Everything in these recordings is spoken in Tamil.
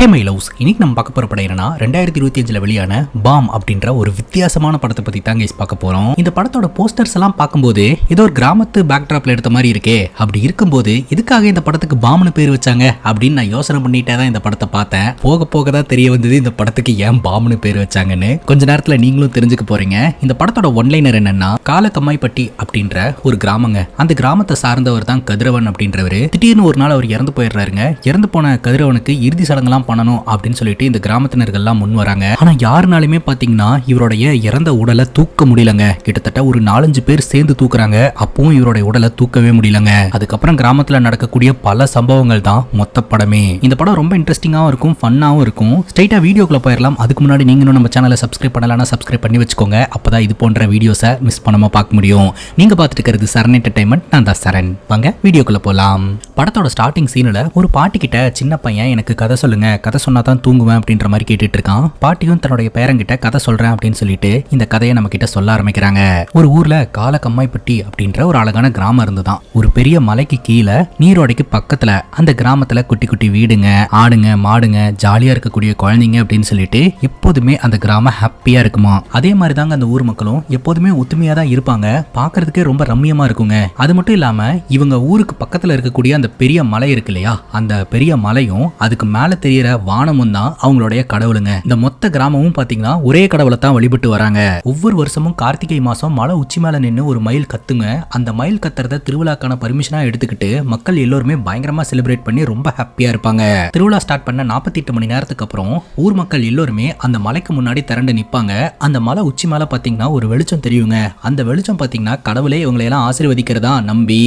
ஹே மை லவ்ஸ், இன்னைக்கு நம்ம பார்க்க போற படம் என்னன்னா 2025 வெளியான பாம் அப்படின்ற ஒரு வித்தியாசமான படத்தை பத்தி தான் கைஸ் பார்க்க போறோம். இந்த படத்தோட போஸ்டர்ஸ் எல்லாம் பார்க்கும்போது ஏதோ ஒரு கிராமத்து பேக்ட்ராப்ல எடுத்த மாதிரி இருக்கே. அப்படி இருக்கும்போது இதுக்காக இந்த படத்துக்கு பாம்னு பேர் வச்சாங்க அப்படின்னு நான் யோசனை பண்ணிட்டே தான் இந்த படத்தை பார்த்தேன். போக போக தான் தெரிய வந்தது இந்த படத்துக்கு ஏன் பாம்னு பேர் வச்சாங்கன்னு. கொஞ்ச நேரத்துல நீங்களும் தெரிஞ்சுக்க போறீங்க. இந்த படத்தோட ஒன்லைனர் என்னன்னா, காலக்கம்மாய்பட்டி அப்படின்ற ஒரு கிராமங்க. அந்த கிராமத்தை சார்ந்தவர் தான் கதிரவன் அப்படின்றவரு. திடீர்னு ஒரு நாள் அவர் இறந்து போயிடுறாருங்க. இறந்து போன கதிரவனுக்கு இறுதி சடங்கெல்லாம் பண்ணணும் அப்படின்னு சொல்லிட்டு இந்த கிராமத்தினர்கள்லாம் முன் வராங்க. ஆனா யாருனாலுமே பாத்தீங்கன்னா இவருடைய இறந்த உடலை தூக்க முடியலங்க. கிட்டத்தட்ட ஒரு 4-5 பேர் சேர்ந்து தூக்குறாங்க. அப்பவும் இவருடைய உடலை தூக்கவே முடியலங்க. அதுக்கப்புறம் கிராமத்துல நடக்கக்கூடிய பல சம்பவங்கள் தான் மொத்த படமே. இந்த படம் ரொம்ப இன்ட்ரெஸ்டிங்காவும் இருக்கும், ஃபன்னாவும் இருக்கும். ஸ்ட்ரைட்டா வீடியோக்குள்ள போயிடலாம். அதுக்கு முன்னாடி நீங்களும் நம்ம சேனலை சப்ஸ்கிரைப் பண்ணலன்னா சப்ஸ்கிரைப் பண்ணி வச்சுக்கோங்க. அப்பதான் இது போன்ற வீடியோஸை மிஸ் பண்ணாம பார்க்க முடியும். நீங்க பார்த்துட்டு இருக்கிறது சரண் என்டர்டைன்மெண்ட். நான் தான் சரண். வாங்க வீடியோக்குள்ள போலாம். படத்தோட ஸ்டார்டிங் சீன்ல ஒரு பாட்டி கிட்ட சின்ன பையன் எனக்கு கதை சொல்லுங்க, கதை சொன்னா தான் தூங்குவேன் அப்படின்ற மாதிரி கேட்டுட்டு இருக்கான். பாட்டியும் தன்னுடைய பேரங்கிட்ட கதை சொல்றேன் அப்படின்னு சொல்லிட்டு இந்த கதையை நம்ம கிட்ட சொல்ல ஆரம்பிக்கிறாங்க. ஒரு ஊர்ல காலக்கம்மாய்பட்டி அப்படின்ற ஒரு அழகான கிராமம் இருந்துதான். ஒரு பெரிய மலைக்கு கீழே நீரோடைக்கு பக்கத்துல அந்த கிராமத்துல குட்டி குட்டி வீடுங்க, ஆடுங்க, மாடுங்க, ஜாலியா இருக்கக்கூடிய குழந்தைங்க அப்படின்னு சொல்லிட்டு எப்போதுமே அந்த கிராமம் ஹாப்பியா இருக்குமா. அதே மாதிரி தாங்க அந்த ஊர் மக்களும் எப்போதுமே ஒத்துமையா தான் இருப்பாங்க. பாக்குறதுக்கே ரொம்ப ரம்மியமா இருக்குங்க. அது மட்டும் இல்லாம இவங்க ஊருக்கு பக்கத்துல இருக்கக்கூடிய அந்த பெரிய மலை இருக்கு இல்லையா, அந்த பெரிய மலையும் அதுக்கு மேல தெரியற வானமும் தான் அவங்களுடைய கடவுளுங்க. இந்த மொத்த கிராமமும் பாத்தீங்கன்னா ஒரே கடவுளை தான் வழிபட்டு வராங்க. ஒவ்வொரு வருஷமும் கார்த்திகை மாசம் மலை உச்சி மேல நின்று ஒரு மயில் கத்துங்க. அந்த மயில் கத்துறத திருவிழாக்கான பர்மிஷனா எடுத்துக்கிட்டு மக்கள் எல்லோருமே பயங்கரமா செலிப்ரேட் பண்ணி ரொம்ப ஹாப்பியா இருப்பாங்க. திருவிழா ஸ்டார்ட் பண்ண 48 மணி நேரத்துக்கு அப்புறம் ஊர் மக்கள் எல்லோருமே அந்த மலைக்கு முன்னாடி திரண்டு நிப்பாங்க. அந்த மலை உச்சி மேல பாத்தீங்கன்னா ஒரு வெளிச்சம் தெரியுங்க. அந்த வெளிச்சம் பாத்தீங்கன்னா கடவுளே இவங்களை எல்லாம் ஆசீர்வதிக்கிறதா நம்பி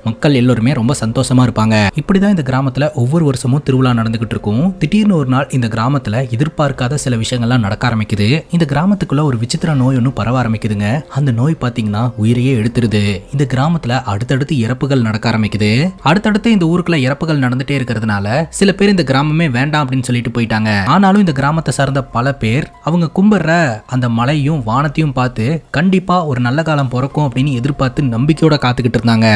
மக்கள் எல்லோருமே ரொம்ப சந்தோஷமா இருப்பாங்க. இப்படிதான் இந்த கிராமத்துல ஒவ்வொரு வருஷமும் திருவிழா நடந்துகிட்டு இருக்கும். திடீர்னு ஒரு நாள் இந்த கிராமத்துல எதிர்பார்க்காத சில விஷயங்கள்லாம் நடக்க ஆரம்பிக்குது. இந்த கிராமத்துக்குள்ள ஒரு விசித்திர நோய் ஒன்று பரவ ஆரம்பிக்குதுங்க. அந்த நோய் பாத்தீங்கன்னா உயிரையே எடுத்துருது. இந்த கிராமத்துல அடுத்தடுத்து இறப்புகள் நடக்க ஆரம்பிக்குது. அடுத்தடுத்து இந்த ஊருக்குள்ள இறப்புகள் நடந்துட்டே இருக்கிறதுனால சில பேர் இந்த கிராமமே வேண்டாம் அப்படின்னு சொல்லிட்டு போயிட்டாங்க. ஆனாலும் இந்த கிராமத்தை சார்ந்த பல பேர் அவங்க கும்பிடுற அந்த மலையும் வானத்தையும் பார்த்து கண்டிப்பா ஒரு நல்ல காலம் பிறக்கும் அப்படின்னு எதிர்பார்த்து நம்பிக்கையோட காத்துக்கிட்டு இருந்தாங்க.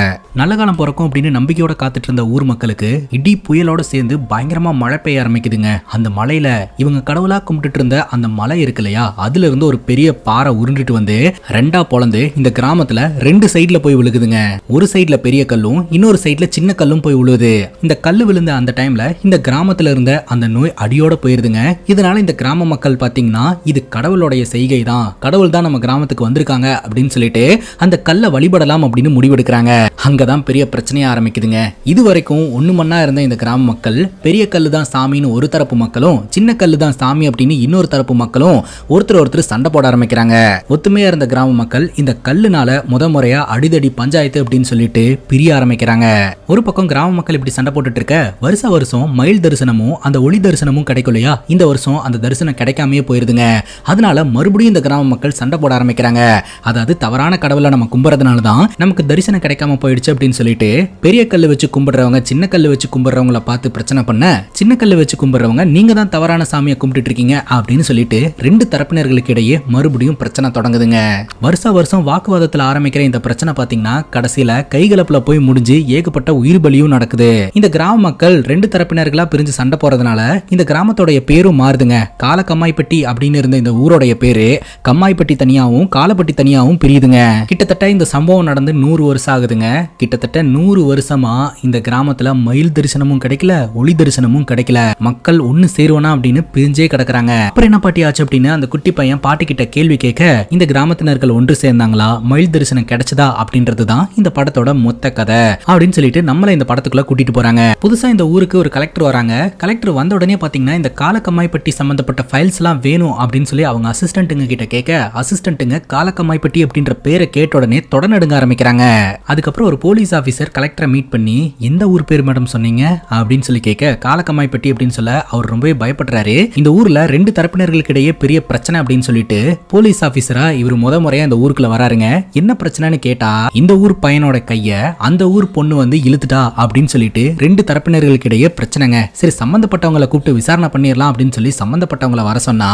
நல்ல காலம் பிறக்கும் அப்படின்னு நம்பிக்கையோட காத்துட்டு இருந்த ஊர் மக்களுக்கு இடி புயலோட சேர்ந்து பயங்கரமா மழை பெய்ய ஆரம்பிக்குதுங்க. அந்த மலையில இவங்க கடவுளா கும்பிட்டு இருந்த அந்த மலை இருக்கு இல்லையா, அதுல இருந்து ஒரு பெரிய பாறை உருண்டுட்டு வந்து ரெண்டா பொளந்து இந்த கிராமத்துல 2 சைடுல போய் விழுகுதுங்க. ஒரு சைடுல பெரிய கல்லும் இன்னொரு சைடுல சின்ன கல்லும் போய் விழுது. இந்த கல்லு விழுந்த அந்த டைம்ல இந்த கிராமத்துல இருந்த அந்த நோய் அடியோட போயிருதுங்க. இதனால இந்த கிராம மக்கள் பாத்தீங்கன்னா இது கடவுளுடைய செய்கை தான், கடவுள் தான் நம்ம கிராமத்துக்கு வந்திருக்காங்க அப்படின்னு சொல்லிட்டு அந்த கல்லை வழிபடலாம் அப்படின்னு முடிவெடுக்கிறாங்க. அங்கதான் பெரிய பிரச்சனையா ஆரம்பிக்குதுங்க. இது வரைக்கும் ஒண்ணு மண்ணா இருந்த இந்த கிராம மக்கள் பெரிய கல்லு தான் சாமின்னு ஒரு தரப்பு மக்களும், சின்ன கல்லு தான் சாமி அப்படின்னு இன்னொரு தரப்பு மக்களும் ஒருத்தர் சண்டை போட ஆரம்பிக்கிறாங்க. ஒத்துமையா இருந்த கிராம மக்கள் இந்த கல்லுனால முறையா அடிதடி பஞ்சாயத்து அப்படின்னு சொல்லிட்டு பிரிய ஆரம்பிக்கிறாங்க. ஒரு பக்கம் கிராம மக்கள் இப்படி சண்டை போட்டுட்டு இருக்க வருஷம் மயில் தரிசனமும் அந்த ஒளி தரிசனமும் கிடைக்கும் இல்லையா, இந்த வருஷம் அந்த தரிசனம் கிடைக்காமயே போயிருதுங்க. அதனால மறுபடியும் இந்த கிராம மக்கள் சண்டை போட ஆரம்பிக்கிறாங்க. அதாவது தவறான கடவுளை நம்ம கும்புறதுனால தான் நமக்கு தரிசனம் கிடைக்காம போயிடுச்சு அப்படின்னு சொல்லிட்டு பெரிய கல்லு வச்சு கும்பிடுறவங்க சின்ன கல்லு வச்சு கும்பிடுறவங்கள பார்த்து பிரச்சனை பண்ண, சின்ன கல்லு வச்சு கும்பிடுறவங்க நீங்க தான் தவறான சாமியை கும்பிட்டு இருக்கீங்க அப்படின்னு சொல்லிட்டு 2 தரப்பினர்களுக்கு இடையே மறுபடியும் பிரச்சனை தொடங்குதுங்க. வருஷம் வாக்குவாதத்துல ஆரம்பிக்கிற இந்த பிரச்சனை பாத்தீங்கன்னா கடைசியில கைகலப்புல போய் முடிஞ்சு ஏகப்பட்ட உயிர் பலியும் நடக்குது. இந்த கிராம மக்கள் 2 தரப்பினர்களா பிரிஞ்சு சண்டை போறதுனால இந்த கிராமத்தோட பேரும் மாறுதுங்க. காலக்கம்மாய்பட்டி அப்படின்னு இருந்த இந்த ஊரோடைய பேரு கம்மாய்பட்டி தனியாவும் காலப்பட்டி தனியாவும் பிரியுதுங்க. கிட்டத்தட்ட இந்த சம்பவம் நடந்து 100 வருஷம் ஆகுதுங்க. கிட்டத்தட்ட 100 வருஷமா இந்த கிராமத்துல மயில் தரிசனமும் கிடைக்கல, ஒளி தரிசனமும் கிடைக்கல. மக்கள் ஒண்ணு சேருவனா அப்படின்னு பிரிஞ்சே கிடக்குறாங்க. அப்புறம் என்ன பாட்டி ஆச்சு அப்படின்னு அந்த குட்டி பையன் பாட்டி கிட்ட கேள்வி கேட்க இந்த கிராமத்தினர்கள் ஒன்று சேர்ந்தாங்களா, மயில் தரிசனம் கிடைச்சதா அப்படின்றதுதான் இந்த படத்தோட மொத்த கதை அப்படின்னு சொல்லிட்டு நம்மள இந்த படத்துக்குள்ள கூட்டிட்டு போறாங்க. புதுசா இந்த ஊருக்கு ஒரு கலெக்டர் வராங்க. கலெக்டர் வந்த உடனே பாத்தீங்கன்னா இந்த காலக்கம்மாய்பட்டி சம்பந்தப்பட்ட ஃபைல்ஸ் எல்லாம் வேணும் அப்படின்னு சொல்லி அவங்க அசிஸ்டன்ட்டுங்க கிட்ட கேட்க அசிஸ்டன்ட்டுங்க காலக்கம்மாய்பட்டி அப்படின்ற பேரை கேட்ட உடனே தொடநடுங்க ஆரம்பிக்கிறாங்க. அதுக்கப்புறம் ஒரு போலீஸ் ஆபீசர் கலெக்டரை மீட் பண்ணி எந்த ஊர் பேர் மேடம் சொன்னீங்க அப்படின்னு சொல்லி கேட்க காலக்கம்மாய்பட்டி அப்படின்னு சொல்ல அவர் ரொம்பவே பயப்படுறாரு. இந்த ஊர்ல 2 தரப்பினர்களுக்கு இடையே பெரிய பிரச்சனை அப்படின்னு சொல்லிட்டு போலீஸ் ஆபீசரா இவர் முறையா இந்த ஊருக்குள்ள வராருங்க. என்ன பிரச்சனைன்னு கேட்டா இந்த ஊர் பையனோட கைய அந்த ஊர் பொண்ணு வந்து இழுத்துட்டா அப்படின்னு சொல்லிட்டு 2 தரப்பினர்களுக்கு இடையே பிரச்சனைங்க. சரி சம்பந்தப்பட்டவங்களை கூப்பிட்டு விசாரணை பண்ணிடலாம் அப்படின்னு சொல்லி சம்பந்தப்பட்டவங்களை வர சொன்னா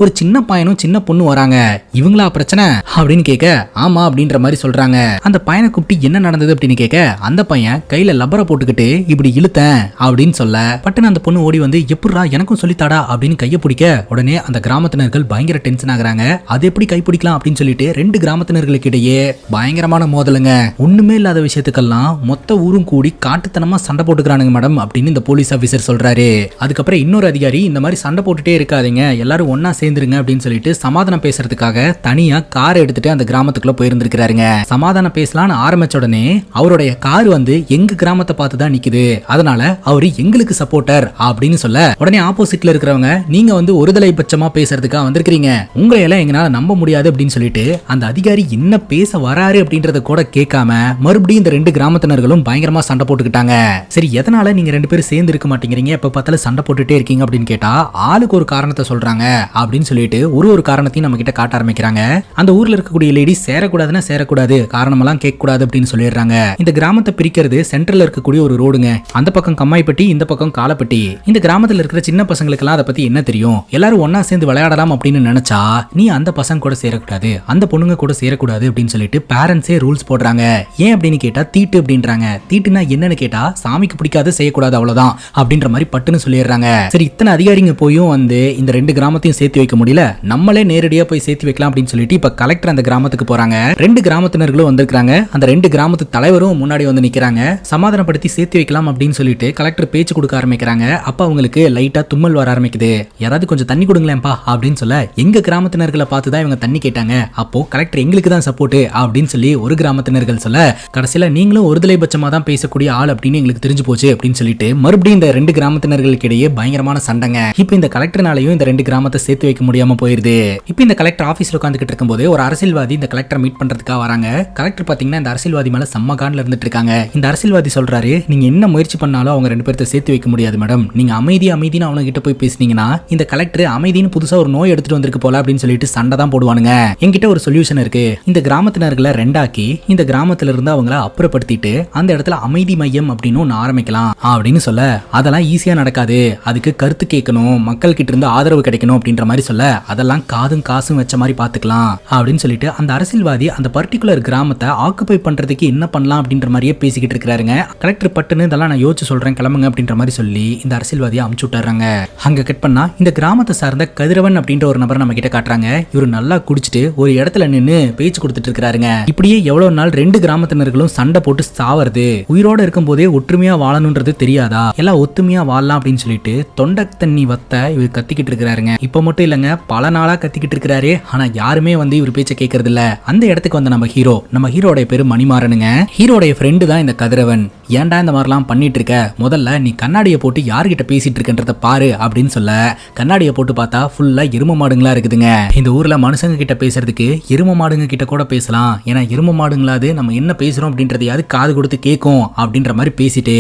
ஒரு சின்ன பையனும் சின்ன பொண்ணு வராங்க. இவங்களா பிரச்சனை அப்படின்னு கேட்க ஆமா அப்படின்ற மாதிரி சொல்றாங்க. அந்த பையனை கூப்பிட்டு என்ன நடந்தது அப்படின்னு கேட்க அந்த பையன் கையில லப்பரை போட்டுக்கிட்டு இப்படி இழுத்தேன் அப்படின்னு சொல்ல பட்டுன்னு அந்த பொண்ணு ஓடி வந்து வந்து எப்படிரா எனக்கும் சொல்லித்தாடா அப்படின்னு கையை பிடிக்க உடனே அந்த கிராமத்தினர்கள் பயங்கர டென்ஷன் ஆகுறாங்க. அது எப்படி கைப்பிடிக்கலாம் அப்படின்னு சொல்லிட்டு ரெண்டு கிராமத்தினர்களுக்கு இடையே பயங்கரமான மோதலுங்க. ஒண்ணுமே இல்லாத விஷயத்துக்கெல்லாம் மொத்த ஊரும் கூடி காட்டுத்தனமா சண்டை போட்டுக்கிறானுங்க மேடம் அப்படின்னு இந்த போலீஸ் ஆபீசர் சொல்றாரு. அதுக்கப்புறம் இன்னொரு அதிகாரி இந்த மாதிரி சண்டை போட்டுட்டே இருக்காதீங்க, எல்லாரும் ஒன்னா சேர்ந்துருங்க அப்படின்னு சொல்லிட்டு சமாதானம் பேசுறதுக்காக தனியா கார் எடுத்துட்டு அந்த கிராமத்துக்குள்ள போயிருந்திருக்காருங்க. சமாதானம் பேசலாம்னு ஆரம்பிச்ச உடனே அவருடைய கார் வந்து எங்க கிராமத்தை பார்த்து தான் நிக்குது, அதனால அவரு எங்களுக்கு சப்போர்ட்டர் அப்படின்னு சொல்ல உடனே ஆப்போசிட்ல இருக்கிறவங்க நீங்க வந்து ஒருதலை பட்சமா பேசுறதுக்காக வந்திருக்கீங்க, உங்களை எல்லாம் எங்களால நம்ப முடியாது அப்படின்னு சொல்லிட்டு அந்த அதிகாரி என்ன பேச வராரு அப்படின்றத கூட கேட்காம மறுபடியும் இந்த ரெண்டு கிராமத்தினர்களும் பயங்கரமா சண்டை போட்டுக்கிட்டாங்க. சரி எதனால நீங்க ரெண்டு பேரும் சேர்ந்து இருக்க மாட்டேங்கிறீங்க, எப்ப பார்த்தாலும் சண்டை போட்டுட்டே இருக்கீங்க அப்படின்னு கேட்டா ஆளுக்கு ஒரு காரணத்தை சொல்றாங்க அப்படின்னு சொல்லிட்டு ஒரு காரணத்தையும் நம்ம கிட்ட காட்ட ஆரம்பிக்கிறாங்க. அந்த ஊர்ல இருக்கக்கூடிய லேடி சேரக்கூடாதுன்னா சேரக்கூடாது, காரணமெல்லாம் கேட்க கூடாது அப்படின்னு சொல்லிடுறாங்க. இந்த கிராமத்தை பிரிக்கிறது சென்ட்ரல்ல இருக்கக்கூடிய ஒரு ரோடுங்க. அந்த பக்கம் கம்மாய்பட்டி, இந்த பக்கம் காலப்பட்டி. இந்த கிராமத்துல இருக்கிற சின்ன பசங்களுக்கு எல்லாம் அதை பத்தி என்ன தெரியும், எல்லாரும் ஒன்னா சேர்ந்து விளையாடலாம் அப்படின்னு நினைச்சா நீ அந்த பசங்க கூட சேரக்கூடாது, அந்த பொண்ணுங்க கூட சேரக்கூடாது அப்படின்னு சொல்லிட்டு பேரண்ட்ஸே ரூல்ஸ் போடுறாங்க. ஏன் அப்படின்னு கேட்டா தீட்டு அப்படின்றாங்க. தீட்டுனா என்னன்னு கேட்டா சாமிக்கு பிடிக்காது செய்யக்கூடாது அவ்வளவுதான் அப்படின்ற மாதிரி பட்டுன்னு சொல்லிடுறாங்க. சரி இத்தனை அதிகாரிங்க போயும் வந்து இந்த ரெண்டு கிராமத்தையும் சேர்த்து வைக்க முடியல, நம்மளே நேரடியா போய் சேர்த்து வைக்கலாம் அப்படின்னு சொல்லிட்டு இப்ப கலெக்டர் அந்த கிராமத்துக்கு போறாங்க. ரெண்டு கிராமத்தினர்களும் வந்திருக்காங்க. அந்த ரெண்டு கிராமத்து தலைவரும் முன்னாடி வந்து நிக்கிறாங்க. சமாதானப்படுத்தி சேர்த்து வைக்கலாம் அப்படின்னு சொல்லிட்டு கலெக்டர் பேச்சு கொடுக்க ஆரம்பிக்கிறாங்க. அப்ப அவங்களுக்கு லைட்டா தும்மல் வர ஆரம்பிக்குது. யாராவது கொஞ்சம் தண்ணி கொடுங்களேன்பா அப்படின்னு சொல்ல எங்க கிராமத்தினர்களை பார்த்து தான் இவங்க தண்ணி கேட்டாங்க. அப்போ கலெக்டர் எங்களுக்கு தான் சப்போர்ட் அப்படின்னு சொல்லி ஒரு கிராமத்தினர்கள் சொல்ல கடைசியில நீங்களும் ஒருதலை பட்சமா தான் பேசக்கூடிய ஆள் அப்படின்னு எங்களுக்கு தெரிஞ்சு போச்சு அப்படின்னு சொல்லிட்டு மறுபடியும் இந்த ரெண்டு கிராமத்தினர்களுக்கு இடையே பயங்கரமான சண்டைங்க. இப்போ இந்த கலெக்டர்னாலையும் இந்த ரெண்டு கிராமத்தை சேர்த்து வைக்க முடியாம போயிருது. இப்போ இந்த கலெக்டர் ஆபீஸ்ல உட்காந்துக்கிட்டு இருக்கும்போது ஒரு அரசியல்வாதி இந்த கலெக்டரை மீட் பண்றதுக்காக வராங்க. கலெக்டர் பாத்தீங்கன்னா இந்த அரசியல்வாதி மேல செம்ம கான்ல இருந்துட்டு இருக்காங்க. இந்த அரசியல்வாதி சொல்றாரு நீங்க என்ன முயற்சி பண்ணாலும் அவங்க ரெண்டு பேர்த்த சேர்த்து வைக்க முடியாது மேடம், நீங்க அமைதின்னு அவங்க கிட்ட போய் பேசினீங்கன்னா இந்த கலெக்டர் அமைதின்னு புதுசா ஒரு நோய் எடுத்துட்டு வந்திருக்கு போல அப்படின்னு சொல்லிட்டு சண்டை தான் போடுவானுங்க. என்கிட்ட ஒரு சொல்யூஷன் இருக்கு, இந்த கிராமத்தினர்களை ரெண்டாக்கி இந்த கிராமத்துல இருந்து அவங்கள அப்புறப்படுத்திட்டு அந்த இடத்துல அமைதி மையம் அப்படின்னு ஒன்னு ஆரம்பிக்கலாம் அப்படின்னு சொல்ல அதெல்லாம் ஈஸியா நடக்காது, அதுக்கு கருத்து கேட்கணும், மக்கள் கிட்ட இருந்து ஆதரவு கிடைக்கணும் அப்படின்ற மாதிரி சொல்ல அதெல்லாம் காதும் காசும் வச்ச மாதிரி பாத்துக்கலாம் அப்படின்னு சொல்லிட்டு அந்த அரசியல்வாதி அந்த பர்டிகுலர் கிராமத்தை ஆக்குபை பண்றதுக்கு என்ன பண்ணலாம் அப்படின்ற மாதிரியே பேசிக்கிட்டு இருக்காருங்க. கலெக்டர் பட்டுன்னு இதெல்லாம் நான் யோசிச்சு சொல்றேன் கிளம்புங்க அப்படின்ற மாதிரி சொல்லி இந்த அரசியல்வாதியை அமுச்சு விட்டுறாங்க. அங்க கட் பண்ணா இந்த கிராமத்தை சார்ந்த கதிரவன் அப்படின்ற ஒரு நபர் நம்ம கிட்ட காட்டுறாங்க. இவரு நல்லா குடிச்சிட்டு ஒரு இடத்துல நின்னு பேச்சு கொடுத்துட்டு இருக்காருங்க. இப்படியே எவ்வளவு நாள் ரெண்டு கிராமத்தினர்களும் சண்டை போட்டு சாவறது, உயிரோட இருக்கும் போதே ஒற்றுமையா வாழணும்ன்றது தெரியாதா, எல்லாம் ஒத்துமையா வாழலாம் அப்படின்னு சொல்லிட்டு தொண்டை தண்ணி வத்த இவர் கத்திக்கிட்டு இருக்காருங்க. இப்ப மட்டும் இல்லங்க பல நாளா கத்திக்கிட்டு இருக்காரு. ஆனா யாருமே வந்து இவர் பேச்ச கேட்கறது இல்ல. அந்த இடத்துக்கு வந்த நம்ம ஹீரோட பேரு மணிமாறனுங்க. ஹீரோடைய ஃப்ரெண்டு தான் இந்த கதிரவன். ஏன்டா இந்த மாதிரிலாம் பண்ணிட்டு இருக்க, முதல்ல நீ கண்ணாடியை போட்டு யார்கிட்ட பேசிட்டு இருக்கன்றத பாரு அப்படின்னு சொல்ல கண்ணாடியை போட்டு பார்த்தா ஃபுல்லா எரும மாடுங்களா இருக்குதுங்க. இந்த ஊர்ல மனுஷங்க கிட்ட பேசுறதுக்கு எரும மாடுங்க கிட்ட கூட பேசலாம், ஏன்னா எரும மாடுங்களாது நம்ம என்ன பேசுறோம் அப்படின்றதையாவது காது கொடுத்து கேட்கும் அப்படின்ற மாதிரி பேசிட்டு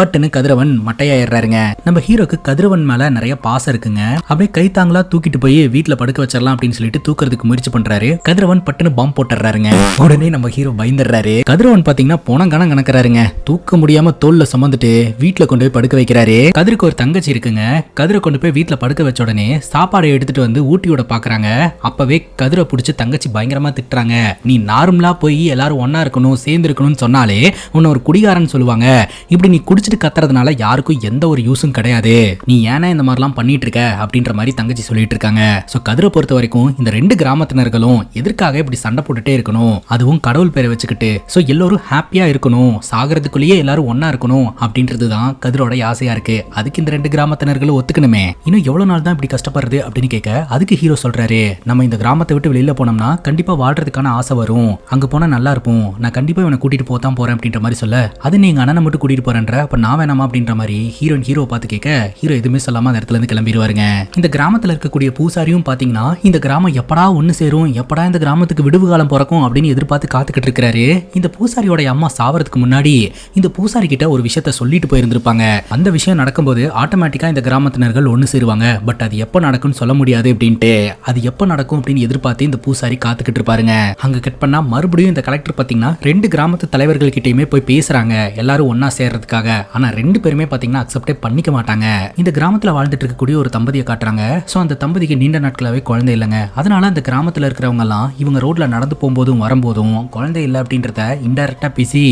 பட்டுன்னு கதிரவன் மட்டையாயிடுறாருங்க. நம்ம ஹீரோக்கு கதிரவன் மேல நிறைய பாசம் இருக்குங்க. அப்படியே கைத்தாங்களா தூக்கிட்டு போய் வீட்டுல படுக்க வச்சிடலாம் அப்படின்னு சொல்லிட்டு தூக்குறதுக்கு முயற்சி பண்றாரு. கதிரவன் பட்டுன்னு பாம்பு போட்டுறாருங்க. உடனே நம்ம ஹீரோ பயந்துடுறாரு. கதிரவன் பாத்தீங்கன்னா போன கணக்குறாருங்க. தூக்க முடியாம தோல்ல சுமந்துட்டு வீட்டுல கொண்டு போய் படுக்க வைக்கிறாரு. கதிருக்கு ஒரு தங்கச்சி இருக்குங்க. கதிரை கொண்டு போய் வீட்டுல படுக்க வச்ச உடனே சாப்பாடை எடுத்துட்டு வந்து ஊட்டியோட பாக்குறாங்க. அப்பவே கதிரை பிடிச்சி தங்கச்சி பயங்கரமா திட்டுறாங்க. நீ நார்மலா போய் எல்லாரும் ஒன்னா இருக்கணும் சேர்ந்து இருக்கணும்னு சொன்னாலே உன்னை ஒரு குடிகாரன் சொல்லுவாங்க, இப்படி நீ குடிச்சிட்டு கத்துறதுனால யாருக்கும் எந்த ஒரு யூஸும் கிடையாது, நீ ஏன்னா இந்த மாதிரிலாம் பண்ணிட்டு இருக்க அப்படின்ற மாதிரி தங்கச்சி சொல்லிட்டு இருக்காங்க. சோ கதிரை பொறுத்த வரைக்கும் இந்த ரெண்டு கிராமத்தினர்களும் எதற்காக இப்படி சண்டை போட்டுட்டே இருக்கணும், அதுவும் கடவுள் பேரை வச்சுக்கிட்டு, சோ எல்லாரும் ஹாப்பியா இருக்கணும், சாகிறதுக்குள்ளேயே எல்லாரும் ஒன்னா இருக்கணும் அப்படின்றதுதான் கதிரோட ஆசையா இருக்கு. அதுக்கு இந்த ரெண்டு கிராமத்தினர்களும் ஒத்துக்கணுமே. இன்னும் எவ்வளவு நாள் தான் இப்படி கஷ்டப்படுறது அப்படின்னு கேட்க அதுக்கு ஹீரோ சொல்றாரு, நம்ம இந்த கிராமத்தை விட்டு வெளியில போனோம்னா கண்டிப்பா வாழ்றதுக்கான ஆசை வரும், அங்க போனா நல்லா இருக்கும், நான் கண்டிப்பா இவனை கூட்டிட்டு போதான் போறேன் அப்படின்ற மாதிரி சொல்ல அது நீங்க அண்ணனை மட்டும் கூட்டிட்டு போறேன்ற, அப்ப நான் வேணாமா அப்படின்ற மாதிரி ஹீரோ பார்த்து கேட்க ஹீரோ எதுவுமே சொல்லாம அந்த இடத்துல இருந்து கிளம்பிடுவாருங்க. இந்த கிராமத்துல இருக்கக்கூடிய பூசாரியும் பாத்தீங்கன்னா இந்த கிராமம் எப்படா ஒண்ணு சேரும், எப்படா இந்த கிராமத்துக்கு விடுவு காலம் பிறக்கும் அப்படின்னு எதிர்பார்த்து காத்துக்கிட்டு இருக்காரு. இந்த பூசாரியோட அம்மா சாவறதுக்கு முன்னாடி இந்த பூசாரி கிட்ட ஒரு விஷயத்த சொல்லிட்டு போயிருந்திருப்பாங்க. அந்த விஷயம் நடக்கும்போது ஆட்டோமேட்டிக்கா இந்த கிராமத்தினர்கள் ஒண்ணு சேருவாங்க. பட் அது எப்ப நடக்கும்னு சொல்ல முடியாது அப்படின்ட்டு அது எப்ப நடக்கும் அப்படின்னு எதிர்பார்த்து இந்த பூசாரி காத்துக்கிட்டு இருப்பாருங்க. அங்க கட் பண்ணா மறுபடியும் இந்த கலெக்டர் பாத்தீங்கன்னா ரெண்டு கிராமத்து தலைவர்கள் கிட்டயுமே போய் பேசுறாங்க எல்லாரும் ஒன்னா சேர்றதுக்காக. ஆனா ரெண்டு பேருமே பாத்தீங்கன்னா அக்செப்டே பண்ணிக்க மாட்டாங்க. இந்த கிராமத்துல வாழ்ந்துட்டு இருக்கக்கூடிய ஒரு தம்பதியை காட்டுறாங்க. சோ அந்த தம்பதிக்கு நீண்ட நாட்களாவே குழந்தை இல்லைங்க. அதனால அந்த கிராமத்துல இருக்கிறவங்க எல்லாம் இவங்க ரோட்ல நடந்து போகும்போதும் வரும்போதும் குழந்தை இல்லை அப்படின்றத இன்டைரக்டா பேசி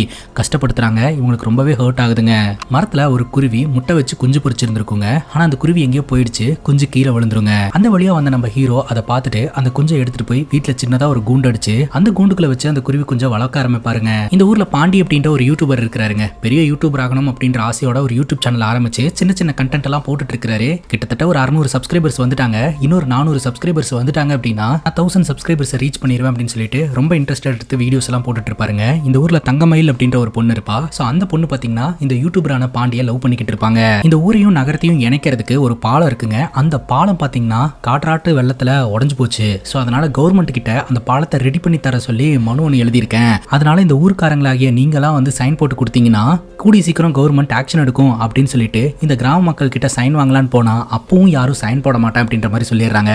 கஷ்டப்படுத்துறாங்க. இவங்களுக்கு ரொம்பவே ஹர்ட் ஆகுதுங்க. மரத்துல ஒரு குருவி முட்டை வச்சு குஞ்சு பொரிச்சிருந்திருக்குங்க. ஆனா அந்த குருவி எங்கேயோ போயிடுச்சு, குஞ்சு கீழே விழுந்துருங்க. அந்த வழியா வந்த நம்ம ஹீரோ அதை பார்த்துட்டு அந்த குஞ்சை எடுத்துட்டு போய் வீட்டுல சின்னதா ஒரு கூண்டு அடிச்சு அந்த கூண்டுக்குள்ள வச்சு அந்த குருவி குஞ்சை வளர்க்க ஆரம்பிப்பாருங்க. இந்த ஊர்ல பாண்டி அப்படின்ற ஒரு யூடியூபர் இருக்கிறாருங்க. பெரிய யூடியூபர் ஆகணும் அப்படின்ற ஆசையோட ஒரு யூடியூப் சேனல் ஆரம்பிச்சு சின்ன சின்ன கண்டென்ட் எல்லாம் போட்டுட்டு இருக்காரு. கிட்டத்தட்ட ஒரு 600 சப்ஸ்கிரைபர்ஸ் வந்துட்டாங்க. இன்னொரு 400 சப்ஸ்கிரைபர்ஸ் வந்துட்டாங்க அப்படின்னா 1000 சப்ஸ்கிரைபர்ஸ் ரீச் பண்ணிடுவேன் அப்படின்னு சொல்லிட்டு ரொம்ப இன்ட்ரெஸ்ட் எடுத்து வீடியோஸ் எல்லாம் போட்டுட்டு இருப்பாருங்க. இந்த ஊர்ல தங்கமயில் அப்படின்ற ஒரு பொண்ணு இருப்பா. சோ அந்த பொண்ணு பாத்தீங்கன்னா இந்த யூடியூபரான பாண்டிய லவ் பண்ணிக்கிட்டு இருப்பாங்க. இந்த ஊரையும் நகரத்தையும் இணைக்கிறதுக்கு ஒரு பாலம் இருக்குங்க. அந்த பாலம் பாத்தீங்கன்னா காற்றாட்டு வெள்ளத்துல உடைஞ்சு போச்சு. சோ அதனால கவர்மெண்ட் கிட்ட அந்த பாலத்தை ரெடி பண்ணி தர சொல்லி மனு ஒன்று எழுதியிருக்கேன். அதனால இந்த ஊர்க்காரங்களாகிய நீங்களாம் வந்து சைன் போட்டு கொடுத்தீங்கன்னா கூடிய சீக்கிரம் கவர்மெண்ட் ஆக்ஷன் எடுக்கும் அப்படின்னு சொல்லிட்டு இந்த கிராம மக்கள் கிட்ட சைன் வாங்கலான்னு போனா அப்பவும் யாரும் சைன் போட மாட்டேன் அப்படின்ற மாதிரி சொல்லிடுறாங்க.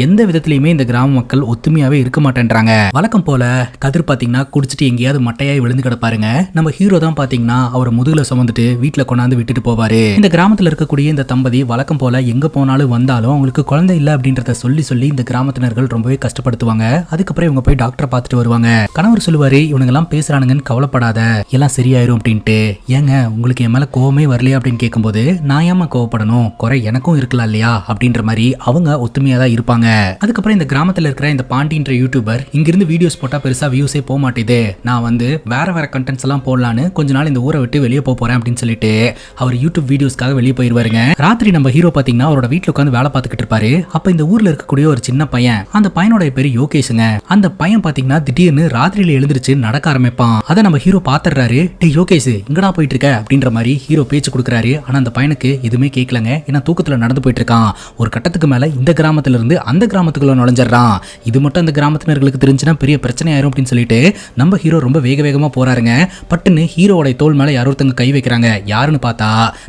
எந்த விதத்திலயுமே இந்த கிராம மக்கள் ஒத்துமையாவே இருக்க மாட்டேன்றாங்க. வழக்கம் போல கதிர் பாத்தீங்கன்னா குடிச்சிட்டு எங்கேயாவது மட்டையாய் விழுந்து கிடப்பாருங்க. நம்ம ஹீரோ தான் பாத்தீங்கன்னா அவர் முதுகுல சுமந்துட்டு வீட்டுல கொண்டாந்து விட்டுட்டு போவாரு. இந்த கிராமத்துல இருக்கக்கூடிய இந்த தம்பதி வழக்கம் போல எங்க போனாலும் வந்தாலும் அவங்களுக்கு குழந்தை இல்ல அப்படின்றத சொல்லி சொல்லி இந்த கிராமத்தினர்கள் ரொம்பவே கஷ்டப்படுத்துவாங்க. அதுக்கப்புறம் இவங்க போய் டாக்டரை பார்த்துட்டு வருவாங்க. கணவர் சொல்லுவாரு, இவனுங்க எல்லாம் பேசுறானுங்கன்னு கவலைப்படாத, எல்லாம் சரியாயிரும் அப்படின்ட்டு. ஏங்க உங்களுக்கு என் மேல கோவமே வரலையா அப்படின்னு கேட்கும்போது, நான் ஏமா கோவப்படணும், குறை எனக்கும் இருக்கலாம் இல்லையா அப்படின்ற மாதிரி அவங்க ஒத்துமையா தான் இருப்பாங்க. அதுக்கப்புறம் இந்த கிராமத்துல இருக்கிற இந்த பாண்டின்ற யூடியூபர் இங்கிருந்து வீடியோஸ் போட்டா பெருசா வியூஸே போக மாட்டேது, நான் வந்து வேற வேற கண்டென்ட்ஸ் எல்லாம் போடலான்னு கொஞ்ச நாள் இந்த ஊரை விட்டு வெளியே போறேன் அப்படின்னு சொல்லிட்டு அவர் யூடியூப் வீடியோஸ்க்காக வெளியே போயிருவாருங்க. ராத்திரி நம்ம ஹீரோ பாத்தீங்கன்னா அவரோட வீட்டுல உட்காந்து வேலை பார்த்துக்கிட்டு இருப்பாரு. அப்ப இந்த ஊர்ல இருக்கக்கூடிய ஒரு சின்ன பையன், அந்த பையனோட பேரு யோகேஷுங்க. அந்த பையன் பாத்தீங்கன்னா திடீர்னு ராத்திரியில எழுந்திருச்சு நடக்க ஆரம்பிப்பான். அதை நம்ம ஹீரோ பாத்துறாரு. டே யோகேஷ், எங்கடா போயிட்டு இருக்க அப்படின்ற மாதிரி ஹீரோ பேச்சு கொடுக்குறாரு. ஆனா அந்த பையனுக்கு எதுவுமே கேட்கலங்க. ஏன்னா தூக்கத்துல நடந்து போயிட்டு இருக்கான். ஒரு கட்டத்துக்கு மேல இந்த கிராமத்துல இருந்து அந்த கிராமத்துக்குள்ள நுழைஞ்சிடறான். இது மட்டும் அந்த கிராமத்தினர்களுக்கு தெரிஞ்சுன்னா பெரிய பிரச்சனை ஆயிரும் அப்படின்னு சொல்லிட்டு நம்ம ஹீரோ ரொம்ப வேக வேகமா போறாருங்க. பட்டுன்னு ஹீரோவோட தோல் மேல யாரோ ஒருத்தங்க கை வைக்கிறாங்க. யாருன்னு பார்த்தா